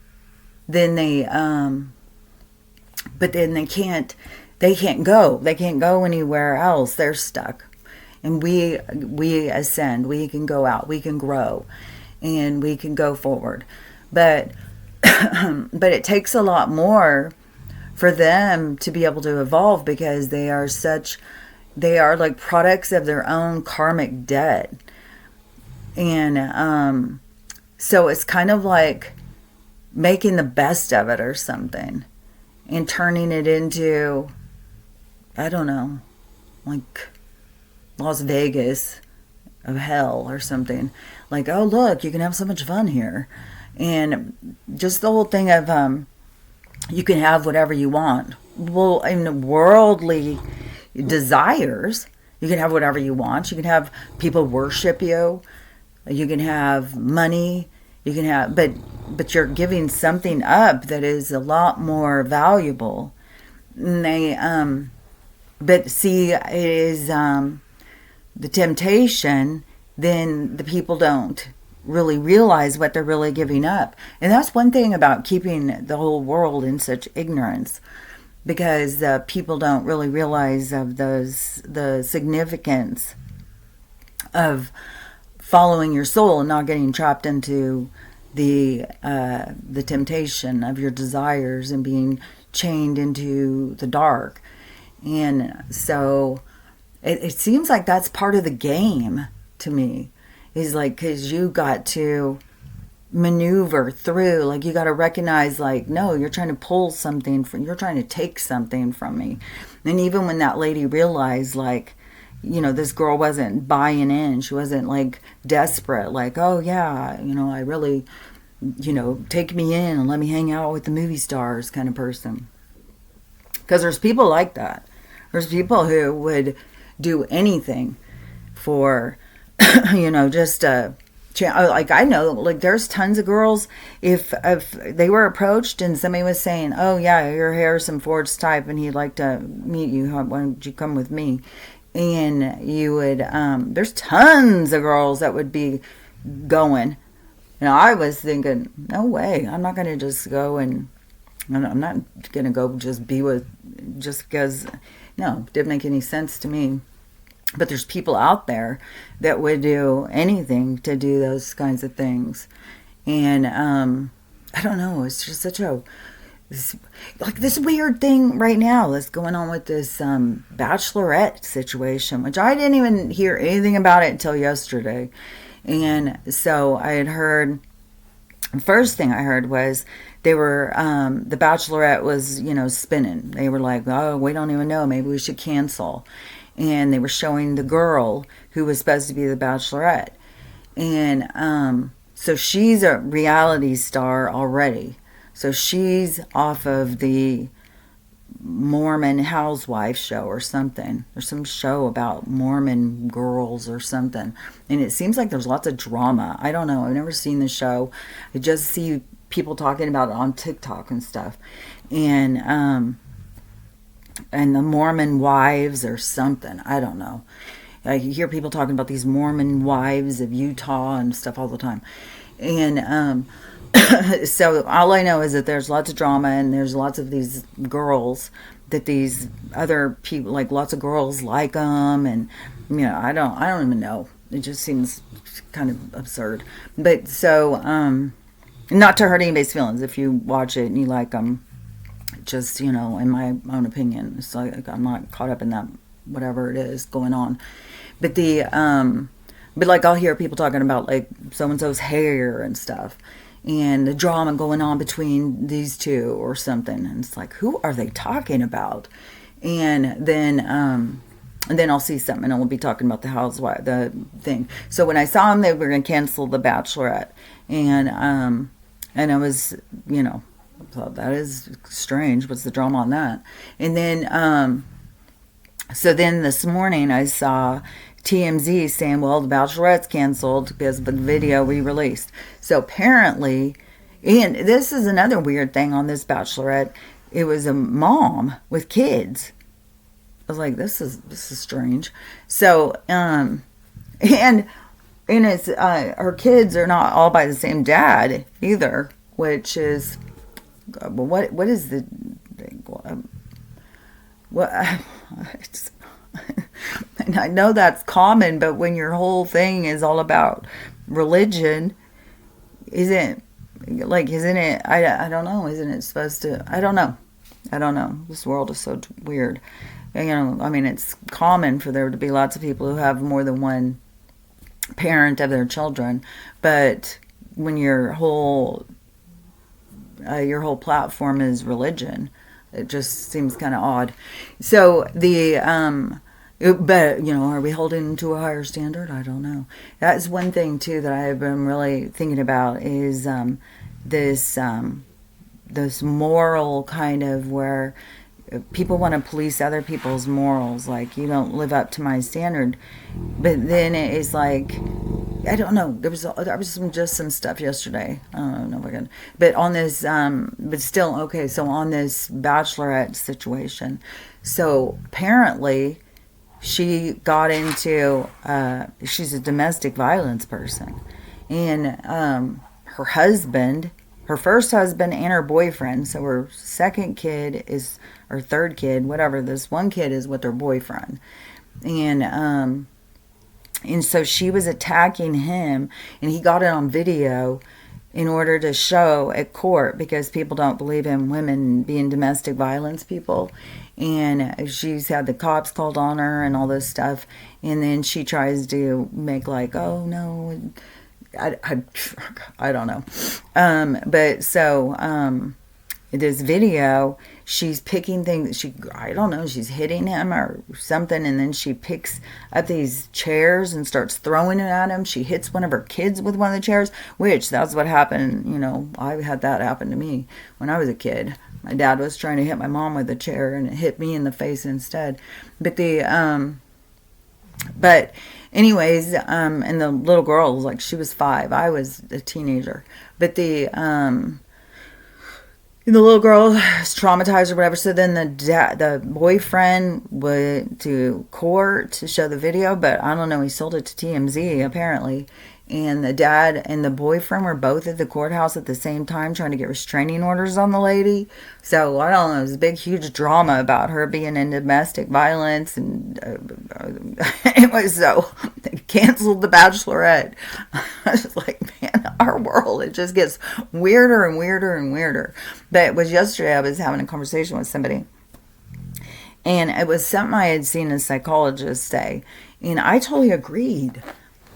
then but then they can't go anywhere else. They're stuck. And we ascend, we can go out, we can grow, and we can go forward. But but it takes a lot more for them to be able to evolve, because they are like products of their own karmic debt. And so it's kind of like making the best of it or something, and turning it into, I don't know, like Las Vegas of hell or something. Like, oh look, you can have so much fun here. And just the whole thing of you can have whatever you want. Well, in worldly desires, you can have whatever you want. You can have people worship you. You can have money. You can have, but you're giving something up that is a lot more valuable. And they but see, it is the temptation, then the people don't really realize what they're really giving up. And that's one thing about keeping the whole world in such ignorance, because people don't really realize of the significance of following your soul and not getting trapped into the temptation of your desires and being chained into the dark. And so it seems like that's part of the game to me, is like, because you got to maneuver through, like you got to recognize, like, no, you're trying to pull something from, you're trying to take something from me. And even when that lady realized, like, you know, this girl wasn't buying in, she wasn't like desperate, like, oh yeah, you know, I really, you know, take me in and let me hang out with the movie stars kind of person. Because there's people like that. There's people who would do anything for, you know, just like, I know, like, there's tons of girls, if they were approached and somebody was saying, oh yeah, you're Harrison Ford's type and he'd like to meet you, why don't you come with me? And you would, there's tons of girls that would be going. You know, I was thinking, no way, I'm not going to just go and, I'm not going to go just be with, just because, no, it didn't make any sense to me. But there's people out there that would do anything to do those kinds of things. And I don't know, it's just such a, this weird thing right now that's going on with this bachelorette situation, which I didn't even hear anything about it until yesterday. And so I had heard, the first thing I heard was they were, the bachelorette was, you know, spinning. They were like, oh, we don't even know, maybe we should cancel. And they were showing the girl who was supposed to be the bachelorette. And so she's a reality star already. So she's off of the Mormon housewife show or something. There's some show about Mormon girls or something. And it seems like there's lots of drama. I don't know. I've never seen the show. I just see people talking about it on TikTok and stuff. And the Mormon wives or something. I don't know. I hear people talking about these Mormon wives of Utah and stuff all the time. And so all I know is that there's lots of drama and there's lots of these girls that these other people, like lots of girls like them, and I don't even know. It just seems kind of absurd. But so not to hurt anybody's feelings if you watch it and you like them. Just in my own opinion, it's like I'm not caught up in that whatever it is going on. But but like I'll hear people talking about like so and so's hair and stuff, and the drama going on between these two or something. And it's like, who are they talking about? And then I'll see something and we'll be talking about the thing. So when I saw them, they were going to cancel The Bachelorette, and I was, I thought that is strange. What's the drama on that? And then, so then this morning I saw TMZ saying, well, The Bachelorette's canceled because of the video we released. So apparently, and this is another weird thing on this Bachelorette, it was a mom with kids. I was like, this is strange. So, and it's, her kids are not all by the same dad either, which is, what is the, and I know that's common, but when your whole thing is all about religion, isn't it, I don't know, isn't it supposed to, I don't know. This world is so weird. It's common for there to be lots of people who have more than one parent of their children, but when your whole platform is religion, it just seems kind of odd. So but are we holding to a higher standard? I don't know. That's one thing too that I've been really thinking about is this moral kind of where people want to police other people's morals, like you don't live up to my standard. But then it's like, I don't know. There was just some stuff yesterday. I don't know if I can. But on this, but still okay. So on this Bachelorette situation, so apparently she got into. She's a domestic violence person, and her husband, her first husband, and her boyfriend. So her second kid is, or third kid, whatever. This one kid is with her boyfriend, and so she was attacking him, and he got it on video in order to show at court because people don't believe in women being domestic violence people. And she's had the cops called on her and all this stuff. And then she tries to make like, oh, no, I don't know. But so this video, she's picking things. I don't know, she's hitting him or something, and then she picks up these chairs and starts throwing it at him. She hits one of her kids with one of the chairs, which that's what happened. I had that happen to me when I was a kid. My dad was trying to hit my mom with a chair, and it hit me in the face instead. But anyways, and the little girl was like, she was 5. I was a teenager. But the little girl was traumatized or whatever. So then the boyfriend went to court to show the video, but I don't know, he sold it to TMZ apparently. And the dad and the boyfriend were both at the courthouse at the same time trying to get restraining orders on the lady. So I don't know, it was a big, huge drama about her being in domestic violence. And anyway, so they canceled The Bachelorette. I was like, man, our world, it just gets weirder and weirder and weirder. But it was yesterday I was having a conversation with somebody. And it was something I had seen a psychologist say. And I totally agreed.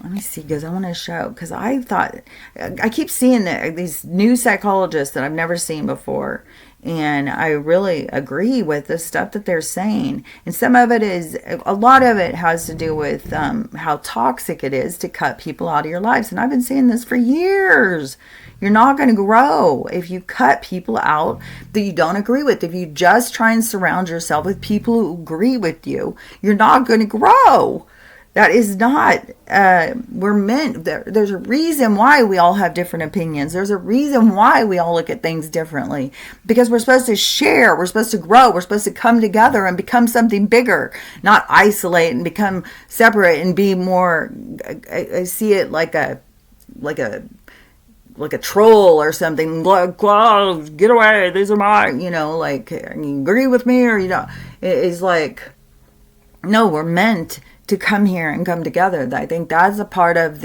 Let me see, because I want to show, because I thought, I keep seeing these new psychologists that I've never seen before, And I really agree with the stuff that they're saying. And some of it is, a lot of it has to do with how toxic it is to cut people out of your lives. And I've been saying this for years. You're not going to grow if you cut people out that you don't agree with. If you just try and surround yourself with people who agree with you, you're not going to grow. That is not, we're meant, there's a reason why we all have different opinions. There's a reason why we all look at things differently. Because we're supposed to share, we're supposed to grow, we're supposed to come together and become something bigger, not isolate and become separate and be more, I see it like a troll or something, like, well, get away, these are mine, like, you agree with me or you don't. It's like, no, we're meant to come here and come together. I think that's a part of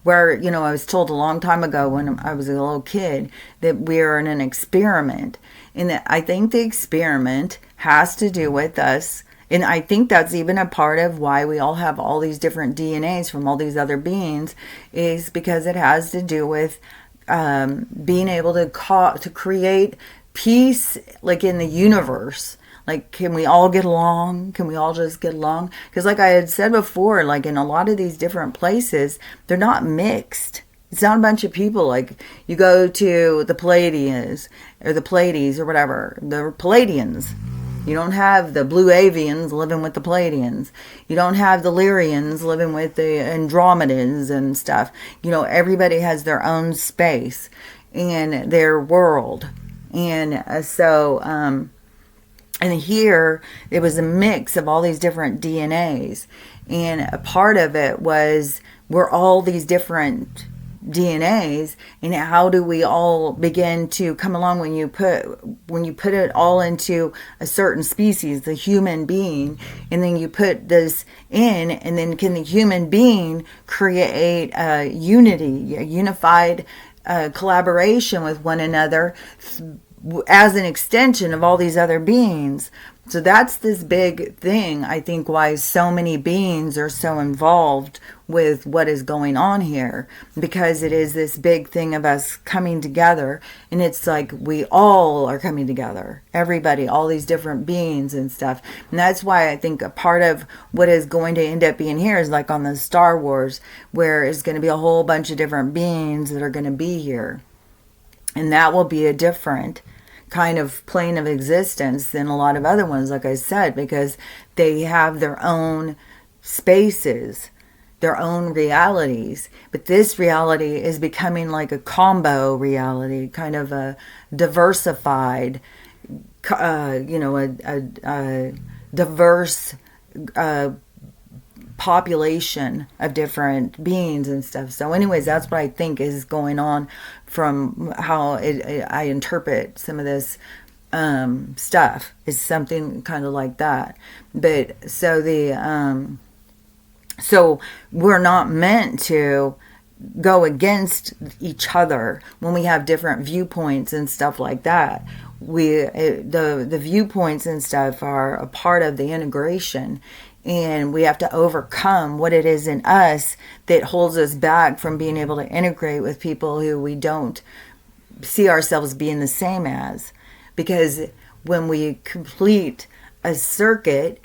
where, I was told a long time ago when I was a little kid that we're in an experiment. And that I think the experiment has to do with us. And I think that's even a part of why we all have all these different DNAs from all these other beings, is because it has to do with being able to create peace, like in the universe. Like, can we all get along? Can we all just get along? Because like I had said before, like in a lot of these different places, they're not mixed. It's not a bunch of people. Like, you go to the Pleiadians or the Pleiades or whatever, the Pleiadians. You don't have the Blue Avians living with the Pleiadians. You don't have the Lyrians living with the Andromedans and stuff. Everybody has their own space and their world. And and here, it was a mix of all these different DNAs. And a part of it was, we're all these different DNAs, and how do we all begin to come along when you put it all into a certain species, the human being, and then you put this in, and then can the human being create a unity, a unified collaboration with one another as an extension of all these other beings. So that's this big thing, I think, why so many beings are so involved with what is going on here, because it is this big thing of us coming together, and it's like we all are coming together, everybody, all these different beings and stuff. And that's why I think a part of what is going to end up being here is like on the Star Wars, where it's going to be a whole bunch of different beings that are going to be here. And that will be a different kind of plane of existence than a lot of other ones, like I said, because they have their own spaces, their own realities. But this reality is becoming like a combo reality, kind of a diversified, a diverse population of different beings and stuff. So anyways, that's what I think is going on from how I interpret some of this stuff, is something kind of like that. But so so we're not meant to go against each other when we have different viewpoints and stuff like that. The viewpoints and stuff are a part of the integration. And we have to overcome what it is in us that holds us back from being able to integrate with people who we don't see ourselves being the same as. Because when we complete a circuit,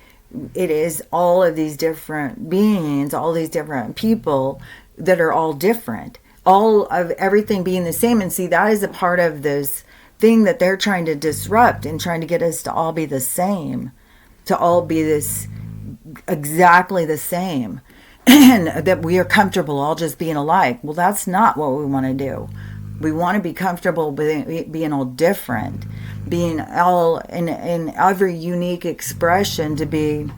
it is all of these different beings, all these different people that are all different. All of everything being the same. And see, that is a part of this thing that they're trying to disrupt and trying to get us to all be the same. To all be this exactly the same, and that we are comfortable all just being alike. Well, that's not what we want to do. We want to be comfortable being all different, being all in every unique expression, to be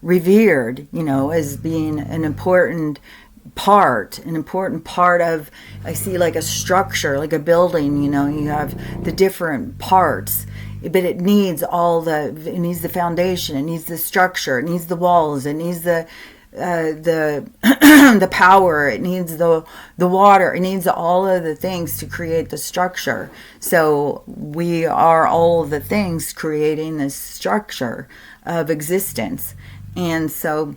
revered, as being an important part of, I see like a structure, like a building, you have the different parts, but it needs the foundation, it needs the structure, it needs the walls, it needs the the power, it needs the water, it needs all of the things to create the structure. So we are all of the things creating this structure of existence. And so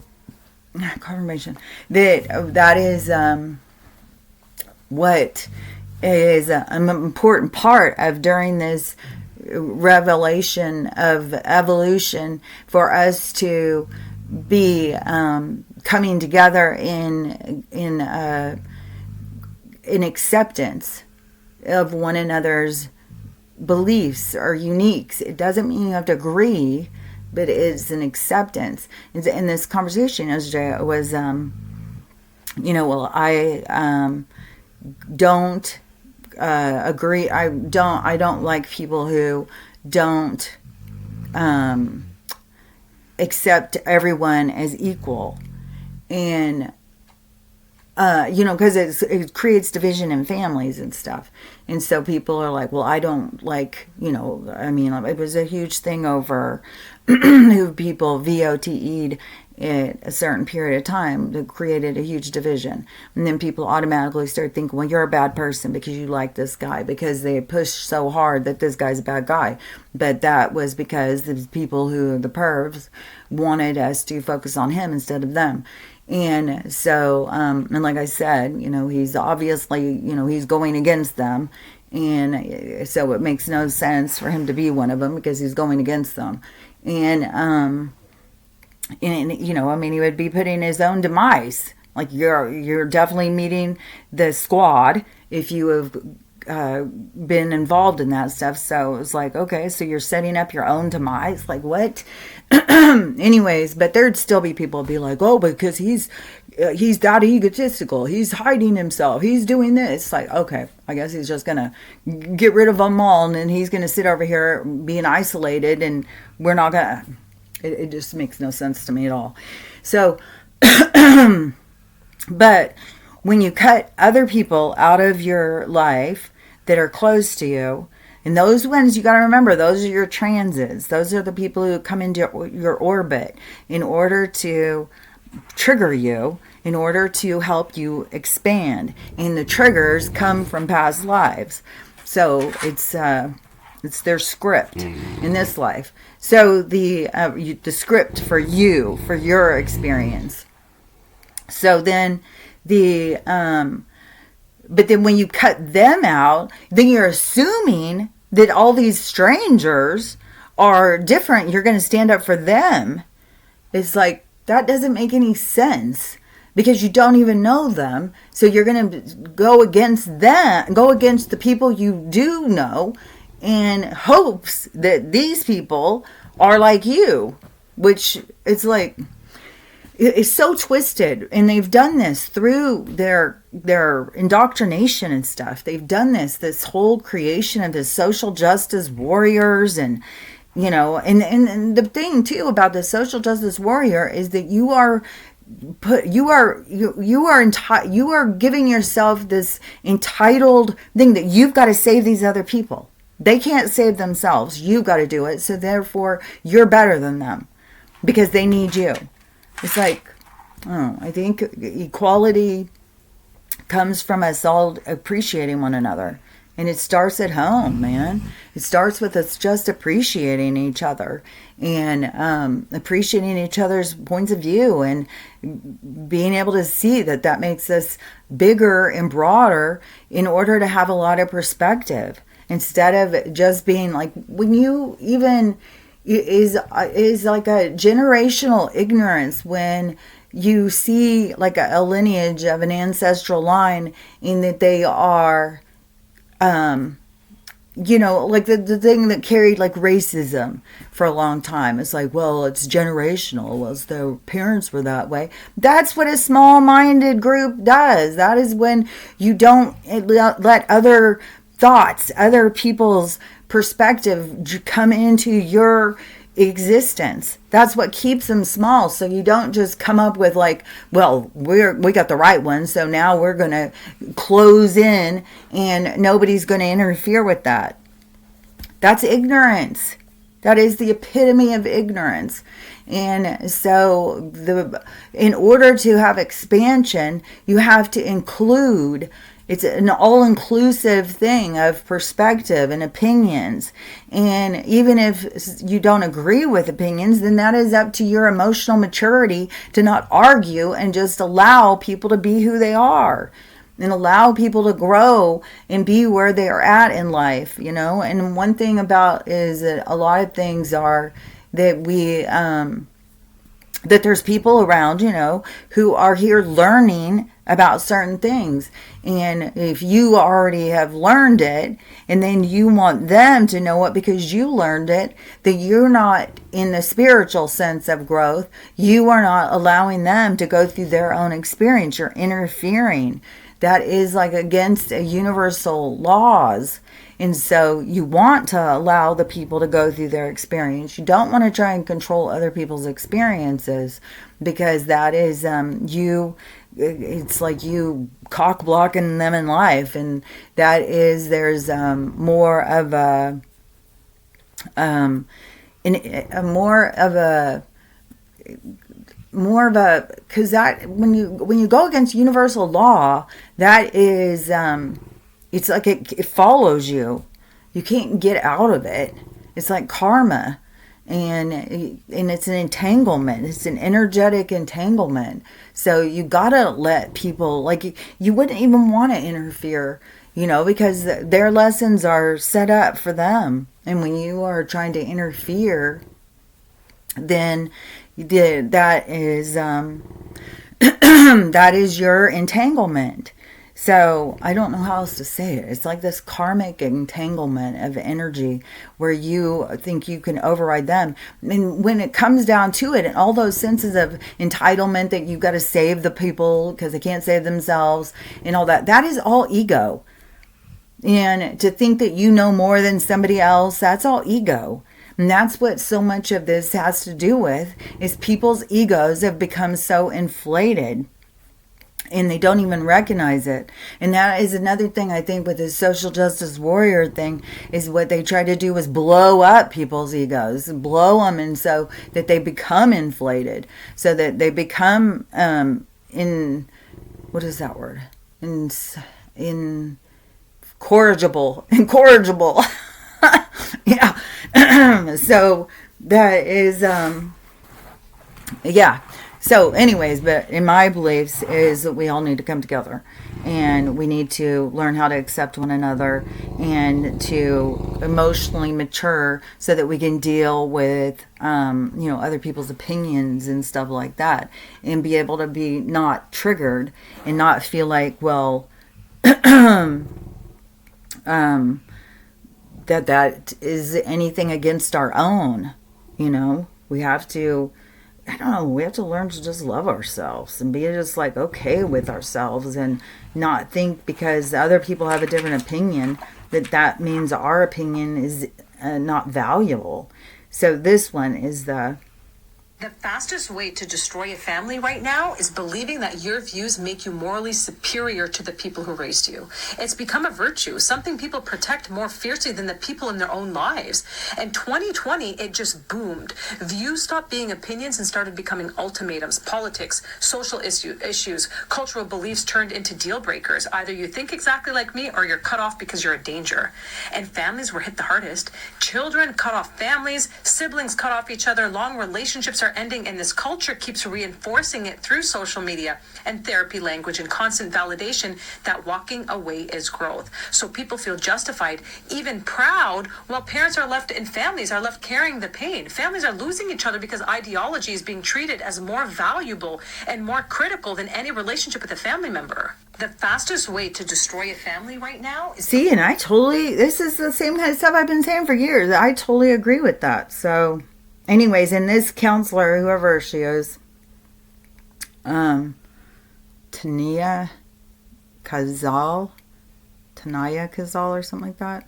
confirmation that is what is an important part of during this revelation of evolution for us to be coming together in acceptance of one another's beliefs or uniques. It doesn't mean you have to agree, but it's an acceptance. In this conversation yesterday, it was, well, I don't agree. I don't like people who don't accept everyone as equal, and because it creates division in families and stuff. And so people are like, well, I don't like, it was a huge thing over who people VOTE'd at a certain period of time that created a huge division. And then people automatically start thinking, well, you're a bad person because you like this guy, because they pushed so hard that this guy's a bad guy. But that was because the people who are the pervs wanted us to focus on him instead of them. And so, and like I said, he's obviously, he's going against them. And so it makes no sense for him to be one of them because he's going against them. And he would be putting his own demise. Like you're definitely meeting the squad if you have been involved in that stuff. So it was like, okay, so you're setting up your own demise. Like what? Anyways, but there'd still be people be like, oh, because he's that egotistical. He's hiding himself. He's doing this. Like, okay, I guess he's just gonna get rid of them all, and then he's gonna sit over here being isolated, and we're not gonna. It just makes no sense to me at all. So, but when you cut other people out of your life that are close to you, and those ones, you got to remember, those are your transits. Those are the people who come into your orbit in order to trigger you, in order to help you expand. And the triggers come from past lives. So it's their script in this life. So the script for you, for your experience. So then but then when you cut them out, then you're assuming that all these strangers are different. You're going to stand up for them. It's like, that doesn't make any sense because you don't even know them. So you're going to go against them, go against the people you do know, in hopes that these people are like you, which it's like, it's so twisted. And they've done this through their indoctrination and stuff. They've done this whole creation of the social justice warriors, and and the thing too about the social justice warrior is that you are giving yourself this entitled thing that you've got to save these other people. They can't save themselves. You've got to do it. So therefore, you're better than them because they need you. It's like, I think equality comes from us all appreciating one another. And it starts at home, man. It starts with us just appreciating each other and appreciating each other's points of view and being able to see that makes us bigger and broader in order to have a lot of perspective. Instead of just being like, when you even is like a generational ignorance when you see like a lineage of an ancestral line in that they are, like the thing that carried like racism for a long time. It's like, well, it's generational. Well, their parents were that way. That's what a small-minded group does. That is when you don't let other thoughts, other people's perspective come into your existence. That's what keeps them small. So you don't just come up with like, well, we got the right one, so now we're going to close in and nobody's going to interfere with that. That's ignorance. That is the epitome of ignorance. And so in order to have expansion, you have to include. It's an all-inclusive thing of perspective and opinions. And even if you don't agree with opinions, then that is up to your emotional maturity to not argue and just allow people to be who they are. and allow people to grow and be where they are at in life, you know. And one thing about is that a lot of things are that that there's people around, you know, who are here learning about certain things. And if you already have learned it and then you want them to know it because you learned it, that you're not in the spiritual sense of growth. You are not allowing them to go through their own experience. You're interfering. That is like against universal laws. And so you want to allow the people to go through their experience. You don't want to try and control other people's experiences, because that is it's like you cock blocking them in life. And that is, there's more of a because that when you go against universal law, that is it's like it follows you. You can't get out of it. It's like karma, and it's an entanglement. It's an energetic entanglement. So you gotta let people, like, you wouldn't even want to interfere, you know, because their lessons are set up for them. And when you are trying to interfere, then that is that is your entanglement. So I don't know how else to say it. It's like this karmic entanglement of energy where you think you can override them. And when it comes down to it, and all those senses of entitlement that you've got to save the people because they can't save themselves and all that, that is all ego. And to think that you know more than somebody else, that's all ego. And that's what so much of this has to do with, is people's egos have become so inflated and they don't even recognize it. And that is another thing I think with this social justice warrior thing, is what they try to do is blow up people's egos, blow them, and so that they become inflated, so that they become what is that word? Incorrigible. Yeah. So that is yeah. So anyways, but in my beliefs is that we all need to come together, and we need to learn how to accept one another and to emotionally mature so that we can deal with, other people's opinions and stuff like that, and be able to be not triggered and not feel like, well, that is anything against our own, you know. We have to, we have to learn to just love ourselves and be just like okay with ourselves, and not think because other people have a different opinion that means our opinion is not valuable. So this one is The fastest way to destroy a family right now is believing that your views make you morally superior to the people who raised you. It's become a virtue, something people protect more fiercely than the people in their own lives. In 2020, it just boomed. Views stopped being opinions and started becoming ultimatums. Politics, social issues, cultural beliefs turned into deal breakers. Either you think exactly like me or you're cut off because you're a danger. And families were hit the hardest. Children cut off families, siblings cut off each other, long relationships are ending, and this culture keeps reinforcing it through social media and therapy language and constant validation that walking away is growth. So people feel justified, even proud, while parents are left and families are left carrying the pain. Families are losing each other because ideology is being treated as more valuable and more critical than any relationship with a family member. The fastest way to destroy a family right now is... See, and this is the same kind of stuff I've been saying for years. I totally agree with that. So... anyways, and this counselor, whoever she is, Tania Kazal or something like that.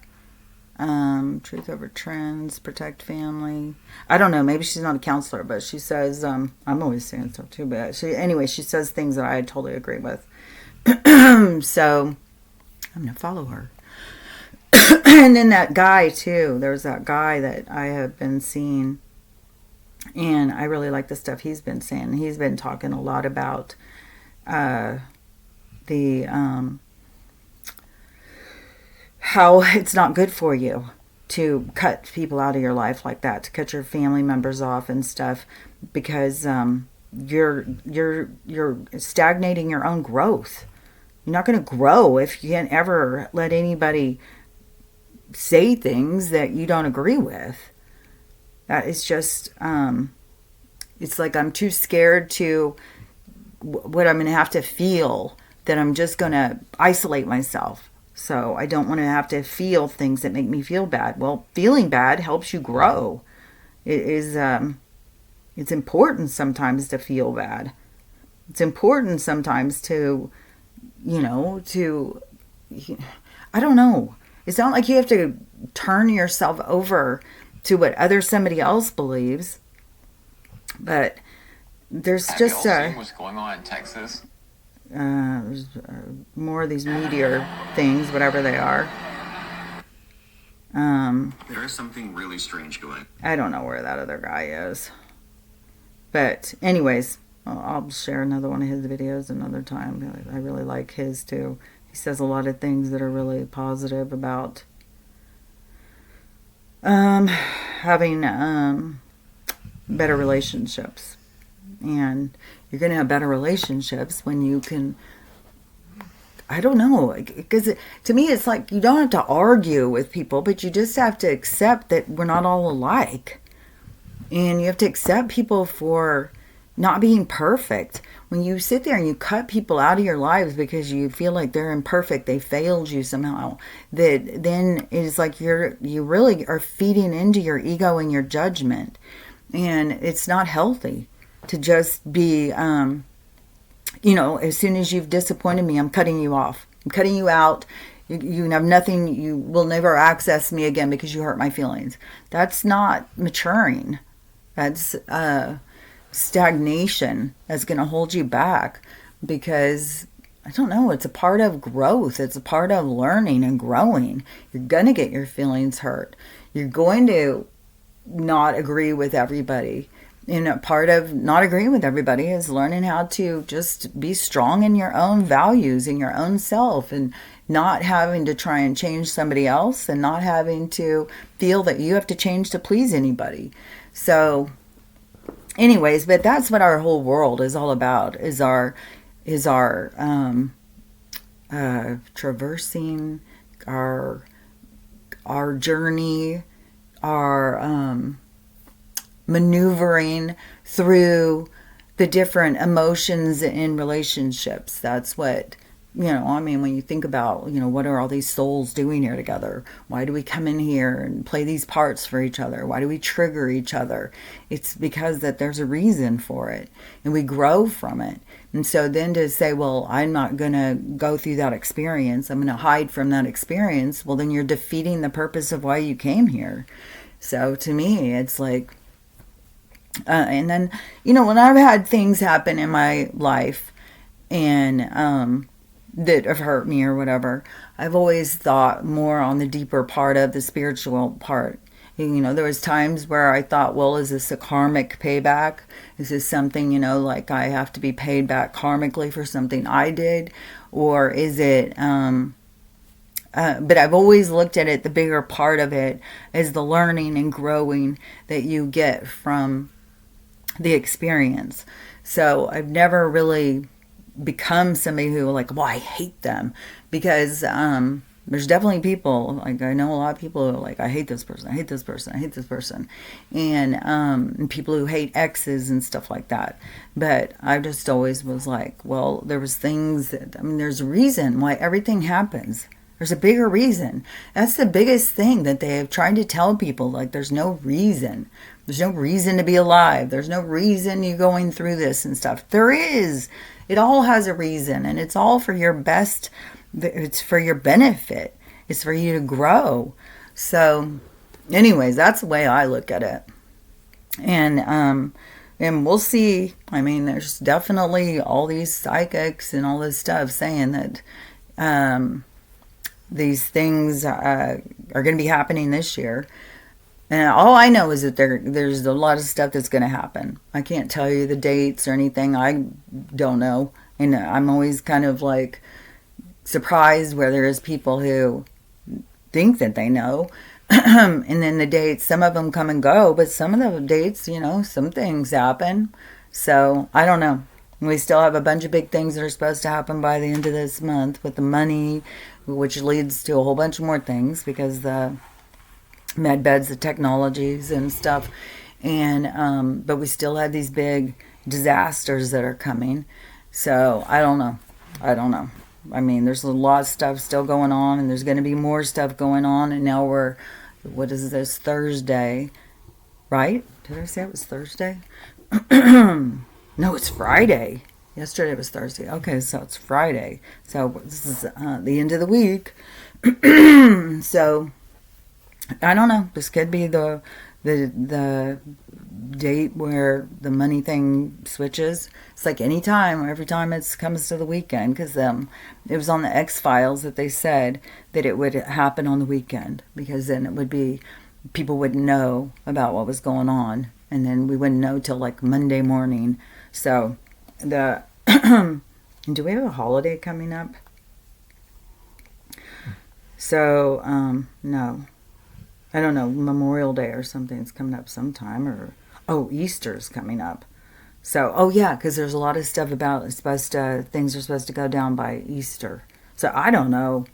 Truth over trends, protect family. I don't know. Maybe she's not a counselor, but she says, I'm always saying stuff too, but she says things that I totally agree with. So I'm going to follow her. And then that guy too. There's that guy that I have been seeing. And I really like the stuff he's been saying. He's been talking a lot about how it's not good for you to cut people out of your life like that, to cut your family members off and stuff, because you're stagnating your own growth. You're not going to grow if you can't ever let anybody say things that you don't agree with. That is just, it's like I'm too scared to what I'm going to have to feel, that I'm just going to isolate myself. So I don't want to have to feel things that make me feel bad. Well, feeling bad helps you grow. It is, it's important sometimes to feel bad. It's important sometimes to, I don't know. It's not like you have to turn yourself over to what somebody else believes. But there's Have just y'all seen what's going on in Texas? there's more of these meteor things, whatever they are. There is something really strange going. I don't know where that other guy is. But anyways, I'll share another one of his videos another time. I really like his too. He says a lot of things that are really positive about having better relationships. And you're going to have better relationships when you can, I don't know, because to me it's like you don't have to argue with people, but you just have to accept that we're not all alike. And you have to accept people for not being perfect. When you sit there and you cut people out of your lives because you feel like they're imperfect, they failed you somehow, that then it's like you really are feeding into your ego and your judgment. And it's not healthy to just be, as soon as you've disappointed me, I'm cutting you off. I'm cutting you out. You have nothing. You will never access me again because you hurt my feelings. That's not maturing. That's stagnation. That's going to hold you back because, I don't know, it's a part of growth. It's a part of learning and growing. You're going to get your feelings hurt. You're going to not agree with everybody. And a part of not agreeing with everybody is learning how to just be strong in your own values, in your own self, and not having to try and change somebody else, and not having to feel that you have to change to please anybody. So anyways, but that's what our whole world is all about, is our traversing our journey, our maneuvering through the different emotions in relationships. That's what, when you think about, what are all these souls doing here together? Why do we come in here and play these parts for each other? Why do we trigger each other? It's because that there's a reason for it, and we grow from it. And so then to say, well, I'm not going to go through that experience, I'm going to hide from that experience, well, then you're defeating the purpose of why you came here. So to me, it's like, and then, when I've had things happen in my life and that have hurt me or whatever, I've always thought more on the deeper part of the spiritual part. There was times where I thought, well, is this a karmic payback? Is this something, like I have to be paid back karmically for something I did? Or is it, but I've always looked at it, the bigger part of it, as the learning and growing that you get from the experience. So I've never really become somebody who I hate them, because there's definitely people, I know a lot of people who are I hate this person, I hate this person, I hate this person, and people who hate exes and stuff like that. But I just always was well, there was things that, there's a reason why everything happens. There's a bigger reason. That's the biggest thing that they have tried to tell people. There's no reason. There's no reason to be alive. There's no reason you're going through this and stuff. There is. It all has a reason, and it's all for your best. It's for your benefit. It's for you to grow. So anyways, that's the way I look at it. And we'll see. There's definitely all these psychics and all this stuff saying that these things are going to be happening this year. And all I know is that there's a lot of stuff that's going to happen. I can't tell you the dates or anything. I don't know. And I'm always kind of surprised where there is people who think that they know. And then the dates, some of them come and go, but some of the dates, some things happen. So I don't know. And we still have a bunch of big things that are supposed to happen by the end of this month with the money, which leads to a whole bunch more things because the med beds, the technologies and stuff. And but we still have these big disasters that are coming. So I don't know. I mean, there's a lot of stuff still going on, and there's going to be more stuff going on. And now we're, what is this, Thursday, right? Did I say it was Thursday? No, it's Friday. Yesterday was Thursday. Okay, so it's Friday. So this is the end of the week. So I don't know. This could be the date where the money thing switches. It's like any time, every time it comes to the weekend, because it was on the X-Files that they said that it would happen on the weekend, because then it would be, people wouldn't know about what was going on, and then we wouldn't know till like Monday morning. So the do we have a holiday coming up? So no, I don't know, Memorial Day or something is coming up sometime, or Easter's coming up. So yeah, because there's a lot of stuff about things are supposed to go down by Easter. So I don't know.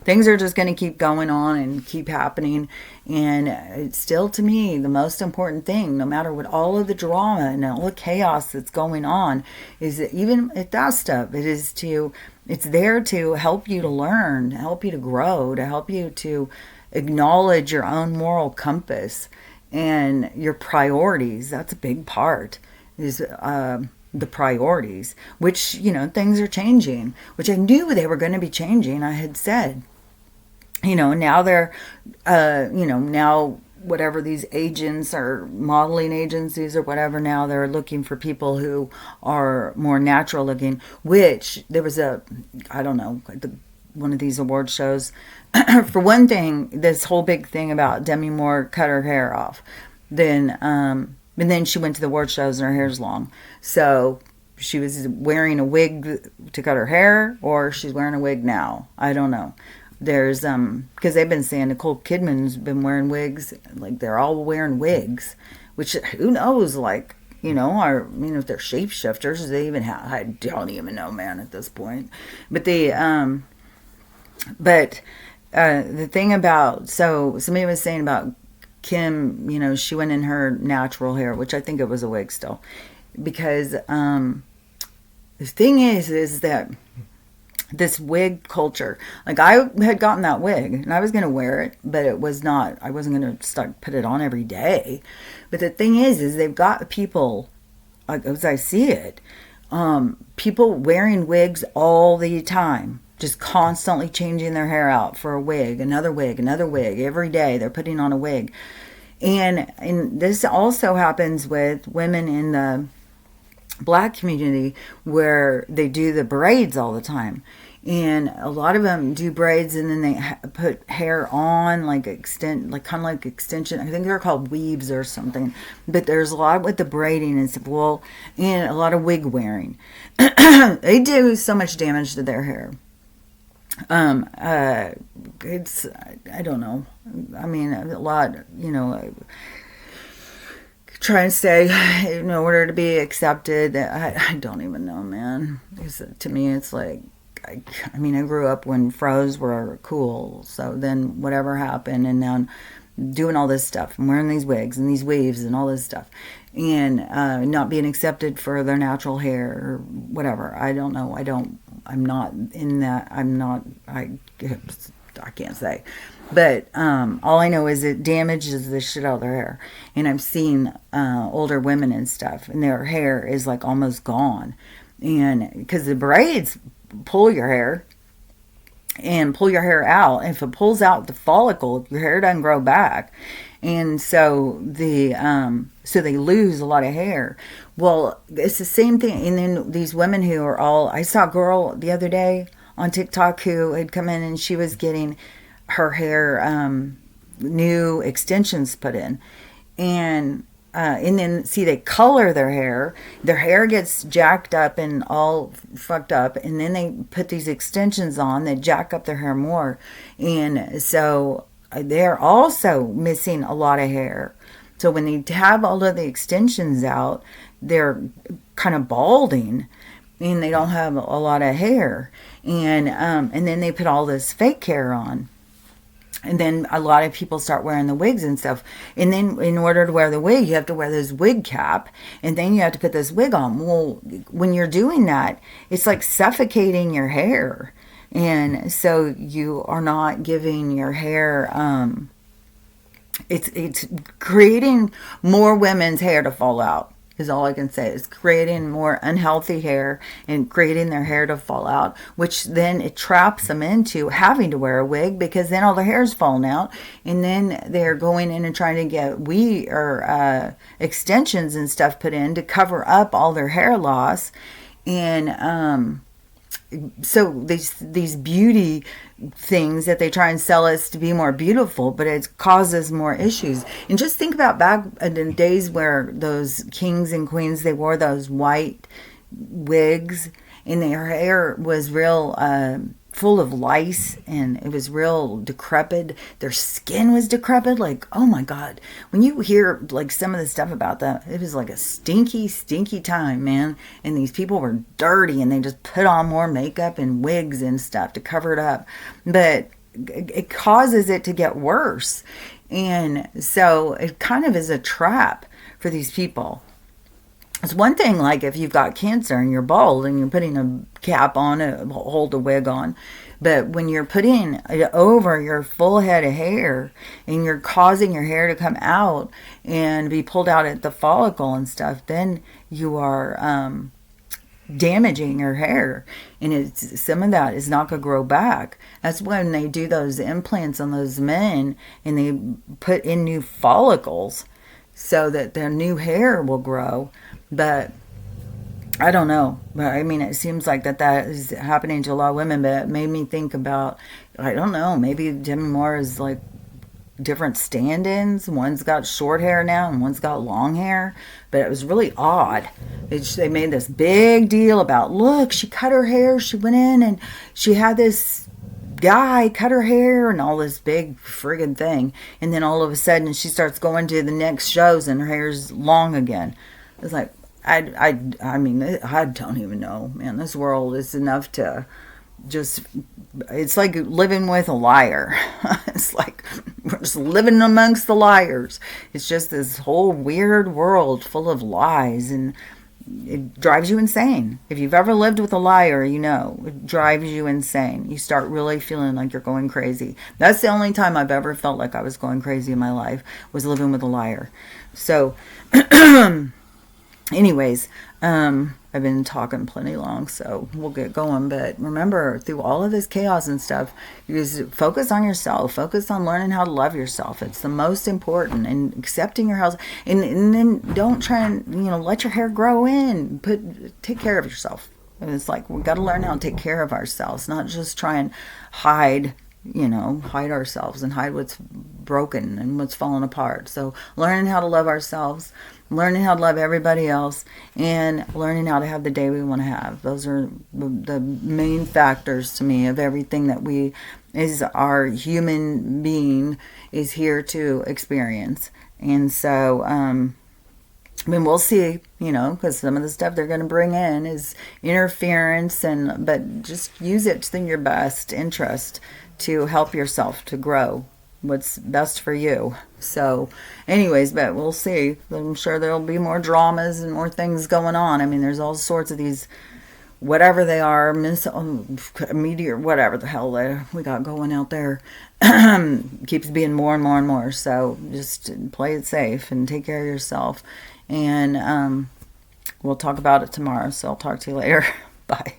Things are just going to keep going on and keep happening, and it's still, to me, the most important thing, no matter what all of the drama and all the chaos that's going on, is that even at that stuff, it's there to help you to learn, to help you to grow, to help you to acknowledge your own moral compass and your priorities. That's a big part, is the priorities, which, things are changing, which I knew they were going to be changing. I had said, now they're, now whatever these agents or modeling agencies or whatever, now they're looking for people who are more natural looking, which there was one of these award shows. For one thing, this whole big thing about Demi Moore cut her hair off. And then she went to the award shows and her hair's long. So she was wearing a wig to cut her hair, or she's wearing a wig now. I don't know. There's, because they've been saying Nicole Kidman's been wearing wigs. Like, they're all wearing wigs, which, who knows, like, if they're shapeshifters, they even have, I don't even know, man, at this point. But the thing about, so somebody was saying about Kim, she went in her natural hair, which I think it was a wig still, because the thing is that this wig culture, like, I had gotten that wig and I was going to wear it, but I wasn't going to put it on every day. But the thing is they've got people, like, as I see it, people wearing wigs all the time, just constantly changing their hair out for a wig, another wig. Every day they're putting on a wig. And this also happens with women in the Black community, where they do the braids all the time. And a lot of them do braids and then they put hair on, kind of like extension. I think they're called weaves or something. But there's a lot with the braiding and stuff. Well, and a lot of wig wearing. They do so much damage to their hair. It's, I don't know. I mean, a lot, try and say, in order to be accepted. I don't even know, man. To me, it's like, I grew up when fros were cool. So then whatever happened, and now I'm doing all this stuff. I'm wearing these wigs and these weaves and all this stuff. And not being accepted for their natural hair or whatever. I don't know. I'm not in that. I can't say. But all I know is it damages the shit out of their hair. And I've seen older women and stuff, and their hair is like almost gone. And because the braids pull your hair and pull your hair out. And if it pulls out the follicle, your hair doesn't grow back. And so so they lose a lot of hair. Well, it's the same thing. And then these women who are I saw a girl the other day on TikTok who had come in and she was getting her hair, new extensions put in. And then they color their hair gets jacked up and all fucked up, and then they put these extensions on that jack up their hair more, and so they're also missing a lot of hair. So when they have all of the extensions out, they're kind of balding and they don't have a lot of hair, and then they put all this fake hair on. And then a lot of people start wearing the wigs and stuff. And then in order to wear the wig, you have to wear this wig cap. And then you have to put this wig on. Well, when you're doing that, it's like suffocating your hair. And so you are not giving your hair, it's creating more women's hair to fall out. Is all I can say. It's creating more unhealthy hair and creating their hair to fall out, which then it traps them into having to wear a wig, because then all their hair's falling out, and then they're going in and trying to get extensions and stuff put in to cover up all their hair loss. And so these beauty things that they try and sell us to be more beautiful, but it causes more issues. And just think about back in the days where those kings and queens, they wore those white wigs and their hair was real full of lice, and it was real decrepit. Their skin was decrepit. Like, oh my God, when you hear like some of the stuff about that, it was like a stinky time, man. And these people were dirty, and they just put on more makeup and wigs and stuff to cover it up, but it causes it to get worse. And so it kind of is a trap for these people. It's one thing, like if you've got cancer and you're bald and you're putting a cap on, hold a wig on, but when you're putting it over your full head of hair and you're causing your hair to come out and be pulled out at the follicle and stuff, then you are damaging your hair, and some of that is not going to grow back. That's when they do those implants on those men and they put in new follicles so that their new hair will grow. But I don't know. But I mean, it seems like that is happening to a lot of women. But it made me think about, I don't know, maybe Demi Moore is like different stand-ins. One's got short hair now and one's got long hair. But it was really odd. They made this big deal about, look, she cut her hair. She went in and she had this guy cut her hair and all this big friggin' thing. And then all of a sudden she starts going to the next shows and her hair's long again. It's like, I mean, I don't even know, man. This world is enough to just, it's like living with a liar. It's like we're just living amongst the liars. It's just this whole weird world full of lies, and it drives you insane. If you've ever lived with a liar, you know, it drives you insane. You start really feeling like you're going crazy. That's the only time I've ever felt like I was going crazy in my life, was living with a liar. So anyways, I've been talking plenty long, so we'll get going. But remember, through all of this chaos and stuff, you just focus on yourself. Focus on learning how to love yourself. It's the most important. And accepting your health. And then don't try and, let your hair grow in. Take care of yourself. And it's like, we've got to learn how to take care of ourselves, not just try and hide ourselves and hide what's broken and what's fallen apart. So learning how to love ourselves, learning how to love everybody else, and learning how to have the day we want to have. Those are the main factors to me of everything that our human being is here to experience. And so, we'll see, because some of the stuff they're going to bring in is interference, but just use it in your best interest to help yourself to grow what's best for you. So anyways, but we'll see. I'm sure there'll be more dramas and more things going on. I mean, there's all sorts of these, whatever they are, meteor, whatever the hell we got going out there, keeps being more and more and more. So just play it safe and take care of yourself. And we'll talk about it tomorrow. So I'll talk to you later. Bye.